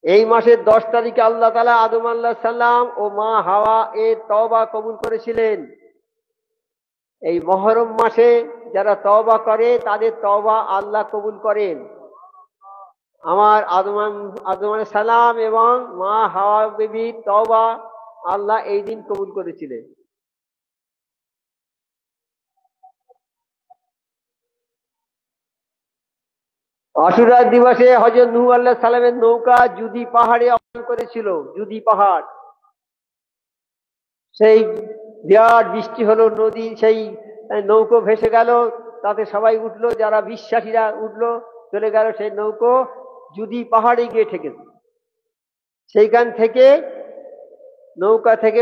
এই মাসের 10 তারিখে আল্লাহ তাআলা আদম আলাইহিস সালাম ও মা হাওয়া এর তওবা কবুল করেছিলেন। এই মুহররম মাসে যারা তওবা করে তাদের তওবা আল্লাহ কবুল করেন। আমার আদম আলাইহিস সালাম এবং মা হাওয়া বিবির তওবা আল্লাহ এই দিন কবুল করেছিলেন। আশুরার দিবসে হযরত নূহ আলাইহিস সালামের নৌকা জুদি পাহাড়ে অবতরণ করেছিল। জুদি পাহাড়, সেই বিরাট বৃষ্টি হলো, নদী সেই নৌকো ভেসে গেল, তাতে সবাই উঠলো, যারা বিশ্বাসীরা উঠলো, চলে গেল সেই নৌকো জুদি পাহাড়ে গিয়ে ঠেকেছে। সেইখান থেকে নৌকা থেকে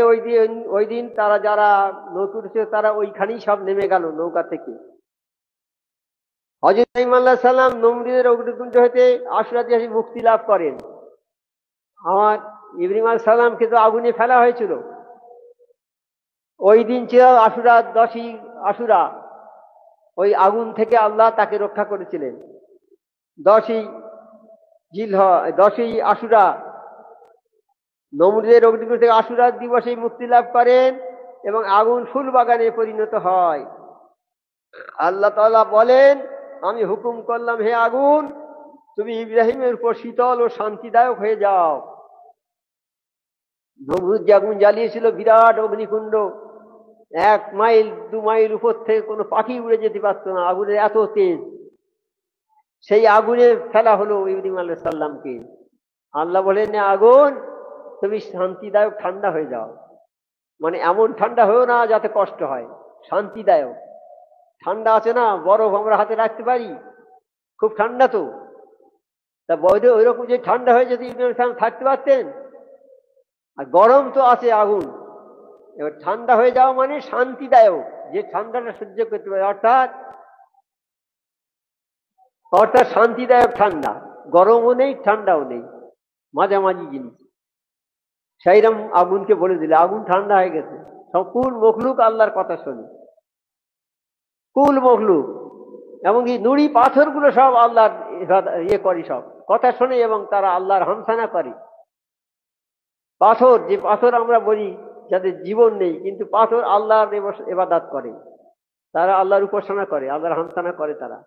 ওই দিন তারা যারা নৌকো উঠেছে তারা ওইখানেই সব নেমে গেল নৌকা থেকে। হযরত ইব্রাহিম আলাইহিস সালাম নমরুদের অগ্নিকুণ্ড হতে আশুরা দিবসে মুক্তি লাভ করেন। আমার ইব্রাহিম আলাইহিস সালামকে তো আগুনে ফেলা হয়েছিল। ওই দিন ছিল আশুরা, 10ই আশুরা। ওই আগুন থেকে আল্লাহ তাকে রক্ষা করেছিলেন। 10ই আশুরা নমরুদের অগ্নিকুণ্ড থেকে আশুরা দিবসে মুক্তি লাভ করেন এবং আগুন ফুল বাগানে পরিণত হয়। আল্লাহ তাআলা বলেন, আমি হুকুম করলাম হে আগুন, তুমি ইব্রাহিমের উপর শীতল ও শান্তিদায়ক হয়ে যাও। নমরুদ যে আগুন জ্বালিয়েছিল বিরাট অগ্নিকুণ্ড, 1 মাইল 2 মাইল উপর থেকে কোনো পাখি উড়ে যেতে পারত না, আগুনের এত তেজ। সেই আগুনে ফেলা হলো ইব্রাহিম আলাইহিস সালামকে। আল্লাহ বলেন, আগুন তুমি শান্তিদায়ক ঠান্ডা হয়ে যাও, মানে এমন ঠান্ডা হয়েও না যাতে কষ্ট হয়, শান্তিদায়ক ঠান্ডা আছে না, বরফ আমরা হাতে রাখতে পারি, খুব ঠান্ডা তো, তা বৈধ ওইরকম যে ঠান্ডা হয়ে যেতে ইব্রাহিম থাকতে পারতেন। আর গরম তো আছে আগুন, এবার ঠান্ডা হয়ে যাওয়া মানে শান্তিদায়ক, যে ঠান্ডাটা সহ্য করতে পারে, অর্থাৎ শান্তিদায়ক ঠান্ডা, গরমও নেই ঠান্ডাও নেই, মাঝামাঝি জিনিস। সেইরকম আগুনকে বলে দিলে আগুন ঠান্ডা হয়ে গেছে। সব কুল মখলুক আল্লাহর কথা শোনে, কুল মখলুক, এমনকি নুড়ি পাথরগুলো সব আল্লাহর ইয়ে করে, সব কথা শোনে এবং তারা আল্লাহর হামসানা করে। পাথর, যে পাথর আমরা বলি যাদের জীবন নেই, কিন্তু পাথর আল্লাহর ইবাদত করে, তারা আল্লাহর উপাসনা করে, আল্লাহর হামসানা করে তারা।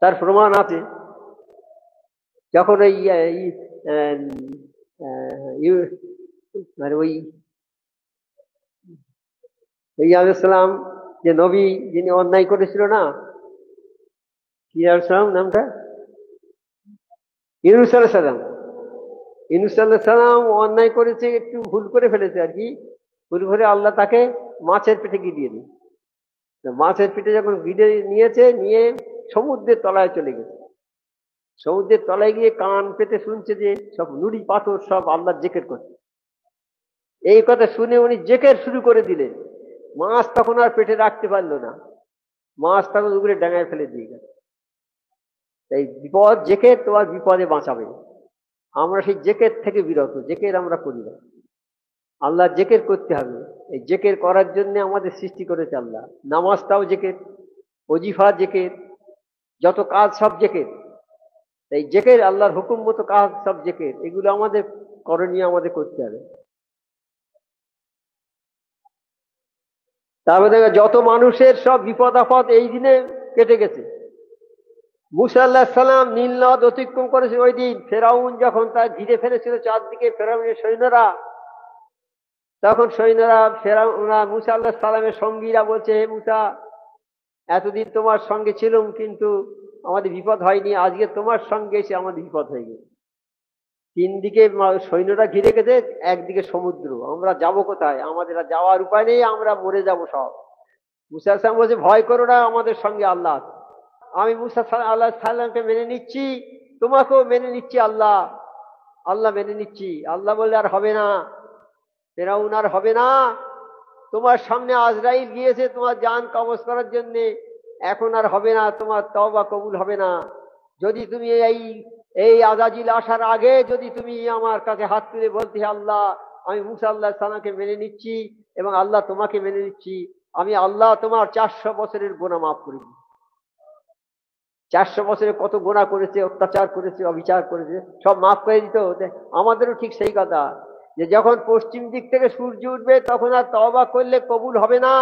তার প্রমাণ আছে, যখন ওই আলাইহিসসালাম যে নবী যিনি অন্যায় করেছিল না, কি আলাইহিসসালাম নামটা, ইউনূস আলাইহিস সালাম। ইউনূস আলাইহিস সালাম অন্যায় করেছে, একটু ভুল করে ফেলেছে আর কি, ভুল করে আল্লাহ তাকে মাছের পেটে গিলিয়ে দিই। মাছের পেটে যখন গিলে নিয়েছে, নিয়ে সমুদ্রের তলায় চলে গেছে। সমুদ্রের তলায় গিয়ে কান পেতে শুনছে যে সব নুড়ি পাথর সব আল্লাহর জিকির করছে। এই কথা শুনে উনি জেকের শুরু করে দিলেন। মাছ তখন আর পেটে রাখতে পারলো না, মাছ তখন উপরে ডাঙায় ফেলে দিয়ে গেল। এই বিপদ জেকের তোমার বিপদে বাঁচাবে। আমরা সেই জেকের থেকে বিরত, জেকের আমরা করি না। আল্লাহ জেকের করতে হবে। এই জেকের করার জন্য আমাদের সৃষ্টি করেছে আল্লাহ। নামাজটাও জেকের, ওজিফা জেকের, যত কাজ সব জেকের। এই জেকের আল্লাহর হুকুম মতো কাজ সব জেকের, এগুলো আমাদের করণীয়, আমাদের করতে হবে। তারপরে দেখো যত মানুষের সব বিপদ আপদ এই দিনে কেটে গেছে। মুসা আলাইহিস সালাম নীল নদ অতিক্রম করেছে ওই দিন। ফেরাউন যখন তার ঘিরে ফেলেছিল চারদিকে ফেরাউনের সৈন্যরা, তখন সৈন্যরা ফেরাউনরা মুসা আলাইহিস সালামের সঙ্গীরা বলছে, হে মুসা, এতদিন তোমার সঙ্গে ছিলাম কিন্তু আমাদের বিপদ হয়নি, আজকে তোমার সঙ্গে এসে আমাদের বিপদ হয়ে গেছে। তিন দিকে সৈন্যরা ঘিরে গেছে, একদিকে সমুদ্র, আমরা যাব কোথায়? আমাদের আর যাওয়ার উপায় নেই, আমরা মরে যাব সব। মুসা আলাইহিস সালাম বলছে, ভয় করো না, আমাদের সঙ্গে আল্লাহ আছে। আমি মুসা আলাইহিস সালামকে মেনে নিচ্ছি, তোমাকেও মেনে নিচ্ছি, আল্লাহ আল্লাহ মেনে নিচ্ছি। আল্লাহ বললে, আর হবে না ফেরাউন, আর হবে না। তোমার সামনে আজরাইল গিয়েছে তোমার জান কবজ করার জন্য, এখন আর হবে না, তোমার তওবা কবুল হবে না। যদি তুমি এই এই আজাজিল আসার আগে যদি তুমি আমার কাছে হাত তুলে বলতে, আল্লাহ আমি মুসা আলাইহিস সালামকে মেনে নিচ্ছি এবং আল্লাহ তোমাকে মেনে নিচ্ছি, আমি আল্লাহ তোমার 400 বছরের গুনাহ মাফ করে দিই। 400 বছরে কত গুনাহ করেছে, অত্যাচার করেছে, অবিচার করেছে, সব মাফ করে দিত। আমাদেরও ঠিক সেই কথা, যে যখন পশ্চিম দিক থেকে সূর্য উঠবে তখন আর তওবা করলে কবুল হবে না।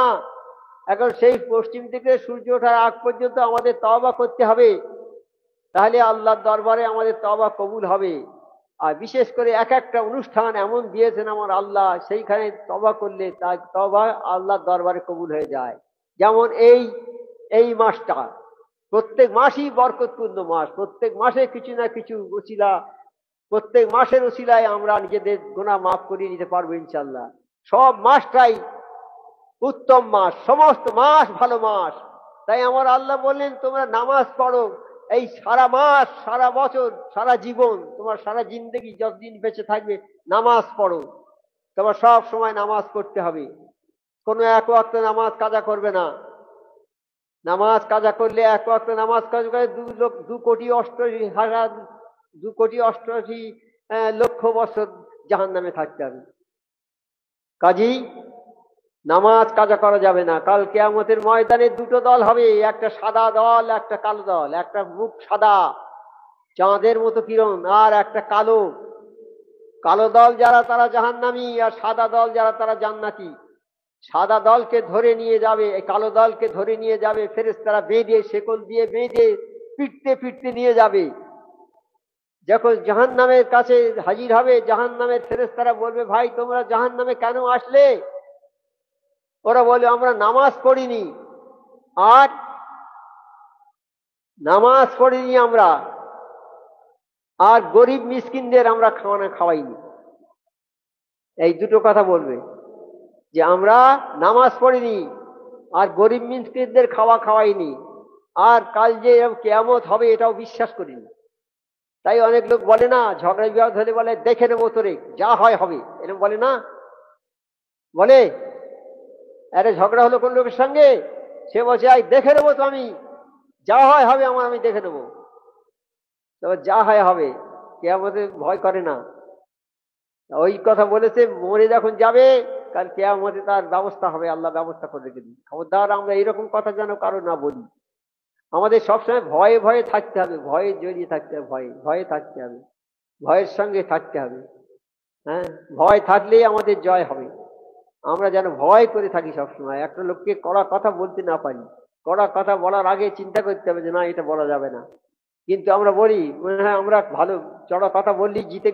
এখন সেই পশ্চিম দিকে সূর্য ওঠার আগ পর্যন্ত আমাদের তওবা করতে হবে, তাহলে আল্লাহর দরবারে আমাদের তওবা কবুল হবে। আর বিশেষ করে এক একটা অনুষ্ঠান এমন দিয়েছেন আমার আল্লাহ, সেইখানে তওবা করলে তার তওবা আল্লাহর দরবারে কবুল হয়ে যায়। যেমন এই এই মাসটা, প্রত্যেক মাসই বরকতপূর্ণ মাস, প্রত্যেক মাসে কিছু না কিছু ওসিলা, প্রত্যেক মাসের ওসিলায় আমরা নিজেদের গুনাহ মাফ করিয়ে নিতে পারবো ইনশাআল্লাহ। সব মাসটাই উত্তম মাস, সমস্ত মাস ভালো মাস। তাই আমার আল্লাহ বললেন, তোমরা নামাজ পড়ো। এই সারা মাস, সারা বছর, সারা জীবন, তোমার সারা জিন্দগি যতদিন বেঁচে থাকবে নামাজ পড়ো। তোমার সব সময় নামাজ পড়তে হবে, কোনো এক ওয়াক্ত নামাজ কাজা করবে না। নামাজ কাজা করলে, এক ওয়াক্ত নামাজ কাজা করে 2,88,2,88 লক্ষ বছর জাহান্নামে থাকতে হবে। কাজেই নামাজ কাজা করা যাবে না। কাল কিয়ামতের ময়দানে দুটো দল হবে, একটা সাদা দল, একটা কালো দল। একটা মুখ সাদা চাঁদের মতো কিরণ, আর একটা কালো। কালো দল যারা তারা জাহান্নামী, আর সাদা দল যারা তারা জান্নাতি। সাদা দলকে ধরে নিয়ে যাবে, কালো দলকে ধরে নিয়ে যাবে ফেরেশতারা বেঁধে, শেকল দিয়ে বেঁধে পিটতে পিটতে নিয়ে যাবে। যখন জাহান্নামের কাছে হাজির হবে, জাহান্নামের ফেরেশতারা বলবে, ভাই তোমরা জাহান্নামে কেন আসলে? ওরা বলে, আমরা নামাজ পড়িনি, আর নামাজ পড়িনি আমরা, আর গরিব মিসকিনদের আমরা খাওয়ানো খাওয়াইনি। এই দুটো কথা বলবে, যে আমরা নামাজ পড়িনি আর গরিব মিসকিনদের খাওয়া খাওয়াইনি, আর কাল যে কিয়ামত হবে এটাও বিশ্বাস করিনি। তাই অনেক লোক বলে না, ঝগড়া বিবাদ হলে বলে, দেখে নেবো তোরে, যা হয় হবে, এরকম বলে না? বলে, আরে ঝগড়া হলো কোন লোকের সঙ্গে, সে বলছে, দেখে নেবো তো আমি, যা হয় হবে আমার, আমি দেখে নেবো। তবে যা হয় হবে, কিয়ামতে ভয় করে না। ওই কথা বলেছে, মরে যখন যাবে কাল কিয়ামতে তার ব্যবস্থা হবে, আল্লাহ ব্যবস্থা করে রেখে দিই। খবরদার আমরা এরকম কথা যেন কারো না বলি। আমাদের সবসময় ভয়ে ভয়ে থাকতে হবে, ভয়ে জড়িয়ে থাকতে হবে, ভয়ে ভয়ে থাকতে হবে, ভয়ের সঙ্গে থাকতে হবে। হ্যাঁ, ভয় থাকলেই আমাদের জয় হবে। আমরা যেন ভয় করে থাকি সবসময়, একটা লোককে কড়া কথা বলতে না পারি। কড়া কথা বলার আগে চিন্তা করতে হবে যে না, এটা বলা যাবে না। কিন্তু আমরা বলি, হ্যাঁ আমরা ভালো চড়া কথা বললি, জিতে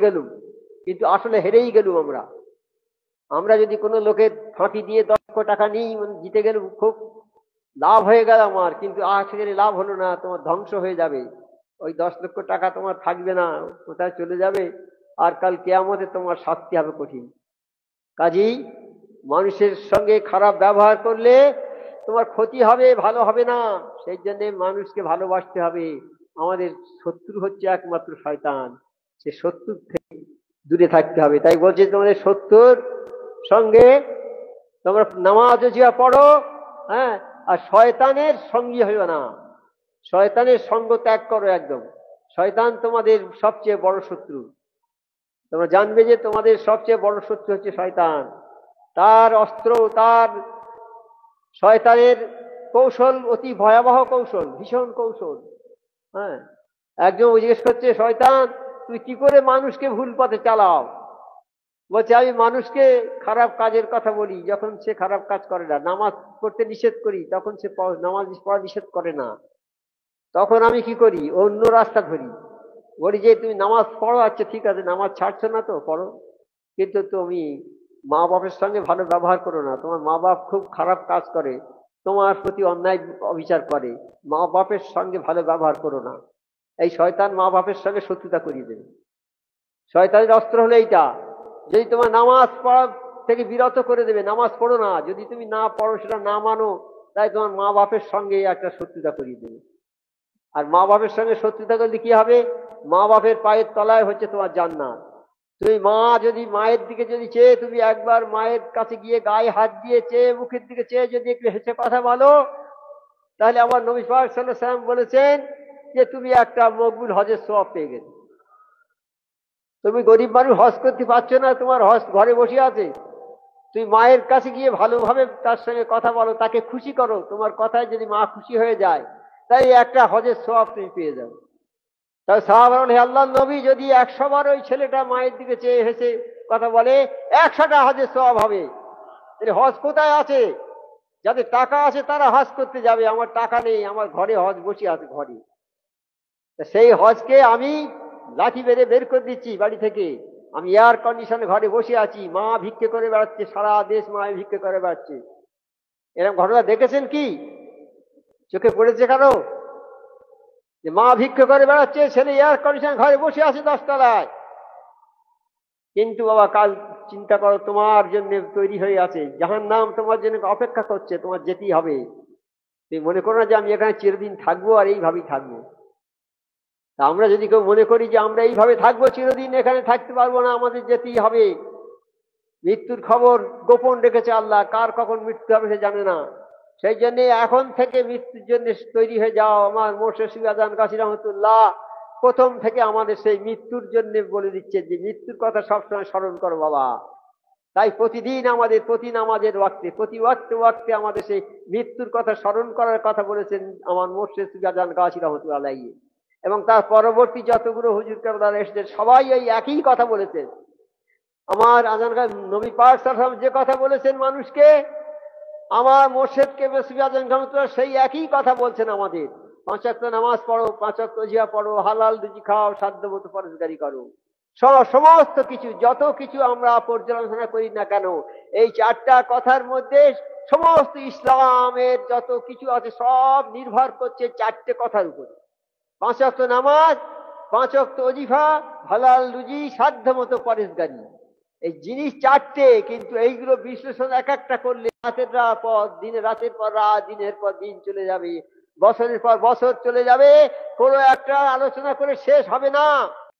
গেলুম, কিন্তু আসলে হেরেই গেলুম আমরা। আমরা যদি কোনো লোকের ফাঁকি দিয়ে 10 লক্ষ টাকা নিই, জিতে গেলুম, খুব লাভ হয়ে গেল আমার, কিন্তু আজকে লাভ হলো না, তোমার ধ্বংস হয়ে যাবে। ওই 10 লক্ষ টাকা তোমার থাকবে না, কোথায় চলে যাবে, আর কাল কিয়ামতে তোমার শাস্তি হবে কঠিন। কাজেই মানুষের সঙ্গে খারাপ ব্যবহার করলে তোমার ক্ষতি হবে, ভালো হবে না। সেই জন্য মানুষকে ভালোবাসতে হবে। আমাদের শত্রু হচ্ছে একমাত্র শয়তান, সে শত্রুর থেকে দূরে থাকতে হবে। তাই বলছে তোমাদের শত্রুর সঙ্গে তোমরা নামাজ জিয়া পড়ো, হ্যাঁ, আর শয়তানের সঙ্গী হইও না, শয়তানের সঙ্গ ত্যাগ করো একদম। শয়তান তোমাদের সবচেয়ে বড় শত্রু। তোমরা জানবে যে তোমাদের সবচেয়ে বড় শত্রু হচ্ছে শয়তান। তার অস্ত্র, তার শয়তানের কৌশল অতি ভয়াবহ কৌশল, ভীষণ কৌশল। হ্যাঁ, একজন জিজ্ঞেস করছে, শয়তান তুই কি করে মানুষকে ভুল পথে চালাও? বলছে, আমি মানুষকে খারাপ কাজের কথা বলি যখন সে খারাপ কাজ করে না, নামাজ পড়তে নিষেধ করি তখন সে নামাজ পড়া নিষেধ করে না, তখন আমি কি করি, অন্য রাস্তা ধরি। বলি যে তুমি নামাজ পড়ো, আচ্ছা ঠিক আছে, নামাজ ছাড়ছো না তো পড়ো, কিন্তু তুমি মা বাপের সঙ্গে ভালো ব্যবহার করো না। তোমার মা বাপ খুব খারাপ কাজ করে, তোমার প্রতি অন্যায় অবিচার করে, মা বাপের সঙ্গে ভালো ব্যবহার করো না। এই শয়তান মা বাপের সঙ্গে শত্রুতা করিয়ে দেবে। শয়তানের অস্ত্র হলো এইটা, যদি তোমার নামাজ পড়া থেকে বিরত করে দেবে, নামাজ পড়ো না, যদি তুমি না পড়ো, সেটা না মানো, তাই তোমার মা বাপের সঙ্গে একটা শত্রুতা করিয়ে দেবে। আর মা বাপের সঙ্গে শত্রুতা করলে কি হবে? মা বাপের পায়ের তলায় হচ্ছে তোমার জান্নাত। তুমি মা যদি মায়ের দিকে যদি চেয়ে তুমি একবার মায়ের কাছে গিয়ে গায়ে হাত দিয়ে চেয়ে মুখের দিকে চেয়ে যদি একটু হেসে কথা বলো, তাহলে আমার নবী পাক সাল্লাল্লাহু আলাইহি ওয়াসাল্লাম বলেছেন যে তুমি একটা মকবুল হজের সওয়াব পেয়ে গেলে। তুমি গরিব মানুষ, হজ করতে পারছো না, তোমার হজ ঘরে বসে আছে, তুমি মায়ের কাছে গিয়ে ভালোভাবে তার সঙ্গে কথা বলো, তাকে খুশি করো, তোমার কথায় যদি মা খুশি হয়ে যায়, তাই একটা হজের সওয়াব তুমি পেয়ে যাবে। তাই সাহাবা বলে, আল্লাহর নবী যদি 100 বার ওই ছেলেটা মায়ের দিকে চেয়ে হেসে কথা বলে, 100টা হজের সওয়াব হবে। হজ কোথায় আছে? যাদের টাকা আছে তারা হজ করতে যাবে, আমার টাকা নেই, আমার ঘরে হজ বসে আছে ঘরে। সেই হজকে আমি লাঠি বেড়ে বের করে দিচ্ছি বাড়ি থেকে, আমি এয়ার কন্ডিশনে ঘরে বসে আছি, মা ভিক্ষে করে বেড়াচ্ছে, সারা দেশ মা ভিক্ষে করে বেড়াচ্ছে। এরকম ঘটনা দেখেছেন কি? চোখে পড়েছে কারো যে মা ভিক্ষে করে বেড়াচ্ছে, ছেলে এয়ার কন্ডিশন ঘরে বসে আছে 10 তলায়? কিন্তু বাবা, কাল চিন্তা করো, তোমার জন্য তৈরি হয়ে আছে জাহান্নাম, তোমার জন্য অপেক্ষা করছে, তোমার যেতেই হবে। তুমি মনে করো না যে আমি এখানে চিরদিন থাকবো আর এইভাবেই থাকবো। তা আমরা যদি কেউ মনে করি যে আমরা এইভাবে থাকবো, চিরদিন এখানে থাকতে পারবো না, আমাদের যেতেই হবে। মৃত্যুর খবর গোপন রেখেছে আল্লাহ, কার কখন মৃত্যু হবে সে জানে না। সেই জন্য এখন থেকে মৃত্যুর জন্য তৈরি হয়ে যাও। আমার মোর্শেদ সুফি আজান গাছী রহমতুল্লাহ প্রথম থেকে আমাদের সেই মৃত্যুর জন্য বলে দিচ্ছে যে মৃত্যুর কথা সবসময় স্মরণ করো বাবা। তাই প্রতিদিন আমাদের প্রতি নামাজের ওয়াক্তে, প্রতি ওয়াক্তে আমাদের সেই মৃত্যুর কথা স্মরণ করার কথা বলেছেন আমার মোর্শেদ সুফি আজান গাছী রহমতুল্লাহ। এবং তার পরবর্তী যতগুলো হুজুর কেবলারা এসেছেন সবাই এই একই কথা বলেছেন। আমার আজান নবী পাক সাল্লাল্লাহু আলাইহি ওয়াসাল্লাম যে কথা বলেছেন মানুষকে, আমার মোর্শেদকে সুফি আজান রহমতুল্লাহ সেই একই কথা বলছেন আমাদের। 5 ওয়াক্ত নামাজ পড়ো, 5 ওয়াক্ত জিয়া পড়ো, হালাল রুজি খাও, সাধ্যমতো পরহেজগারি করো। সমস্ত কিছু, যত কিছু আমরা পর্যালোচনা করি না কেন, এই 4টা কথার মধ্যে সমস্ত ইসলামের যত কিছু আছে সব নির্ভর করছে 4টে কথার উপর। 5 ওয়াক্ত নামাজ, 5 ওয়াক্ত ওজিফা, হালাল রুজি, সাধ্যমতো পরহেজগারি, এই জিনিস 4টে। কিন্তু এইগুলো বিশ্লেষণ এক একটা করলে রাতের পর দিনে, রাতের পর রাত, দিনের পর দিন চলে যাবে, বছরের পর বছর চলে যাবে, কোনো একটা আলোচনা করে শেষ হবে না।